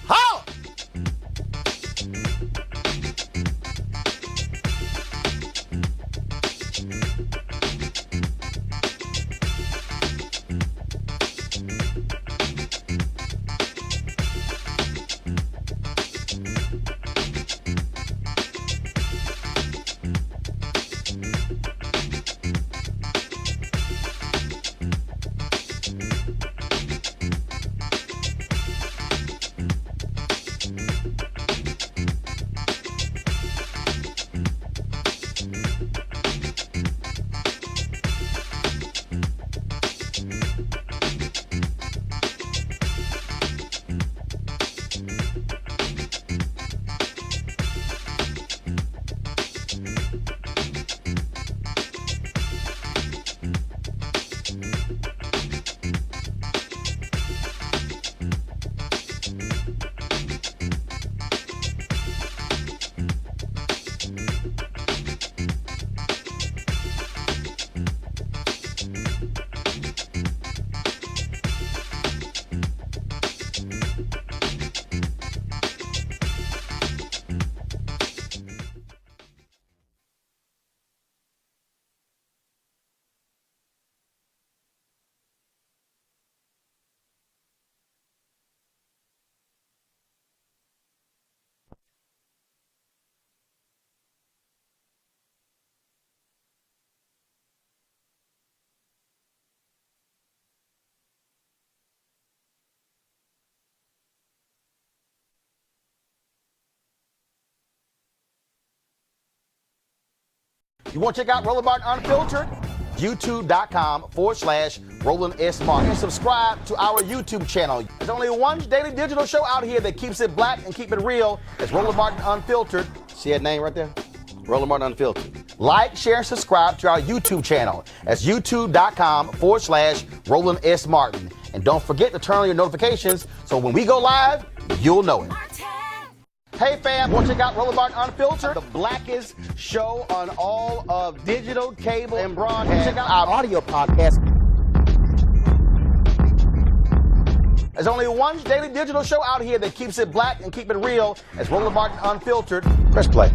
Holla! You want to check out Roland Martin Unfiltered? YouTube.com/Roland S. Martin. And subscribe to our YouTube channel. There's only one daily digital show out here that keeps it black and keep it real. It's Roland Martin Unfiltered. See that name right there? Roland Martin Unfiltered. Like, share, and subscribe to our YouTube channel. That's YouTube.com/Roland S. Martin. And don't forget to turn on your notifications so when we go live, you'll know it. Hey fam, want to check out Roland Martin Unfiltered? The blackest show on all of digital, cable, and broadcast. Check out our audio podcast. There's only one daily digital show out here that keeps it black and keep it real. It's Roland Martin Unfiltered. Press play.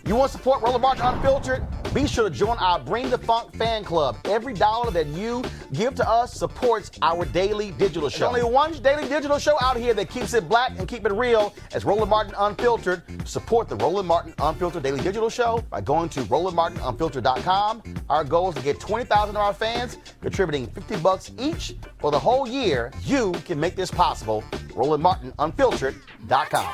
You want to support Roland Martin Unfiltered? Be sure to join our Bring the Funk fan club. Every dollar that you give to us supports our daily digital show. There's only one daily digital show out here that keeps it black and keep it real. It's Roland Martin Unfiltered. Support the Roland Martin Unfiltered daily digital show by going to RolandMartinUnfiltered.com. Our goal is to get 20,000 of our fans contributing $50 each for the whole year. You can make this possible. RolandMartinUnfiltered.com.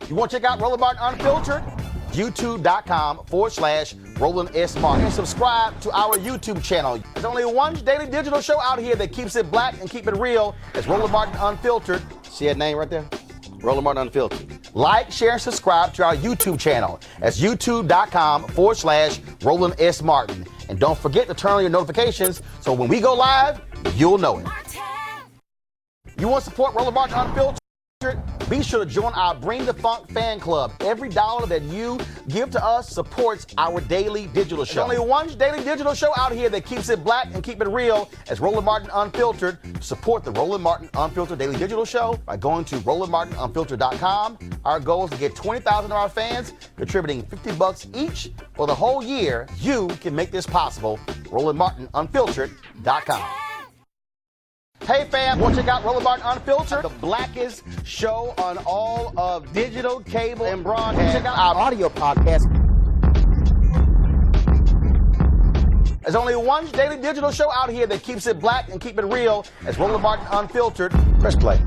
You want to check out Roland Martin Unfiltered? YouTube.com/Roland S. Martin. And subscribe to our YouTube channel. There's only one daily digital show out here that keeps it black and keep it real. It's Roland Martin Unfiltered. See that name right there? Roland Martin Unfiltered. Like, share, and subscribe to our YouTube channel. That's YouTube.com/Roland S. Martin. And don't forget to turn on your notifications so when we go live, you'll know it. You want to support Roland Martin Unfiltered? Be sure to join our Bring the Funk fan club. Every dollar that you give to us supports our daily digital show. There's only one daily digital show out here that keeps it black and keep it real. It's Roland Martin Unfiltered. Support the Roland Martin Unfiltered daily digital show by going to RolandMartinUnfiltered.com. Our goal is to get 20,000 of our fans contributing $50 each for the whole year. You can make this possible. RolandMartinUnfiltered.com. Hey fam, want to check out Roland Martin Unfiltered, the blackest show on all of digital, cable, and broadcast. Check out our audio podcast. There's only one daily digital show out here that keeps it black and keep it real. It's Roland Martin Unfiltered. Press play.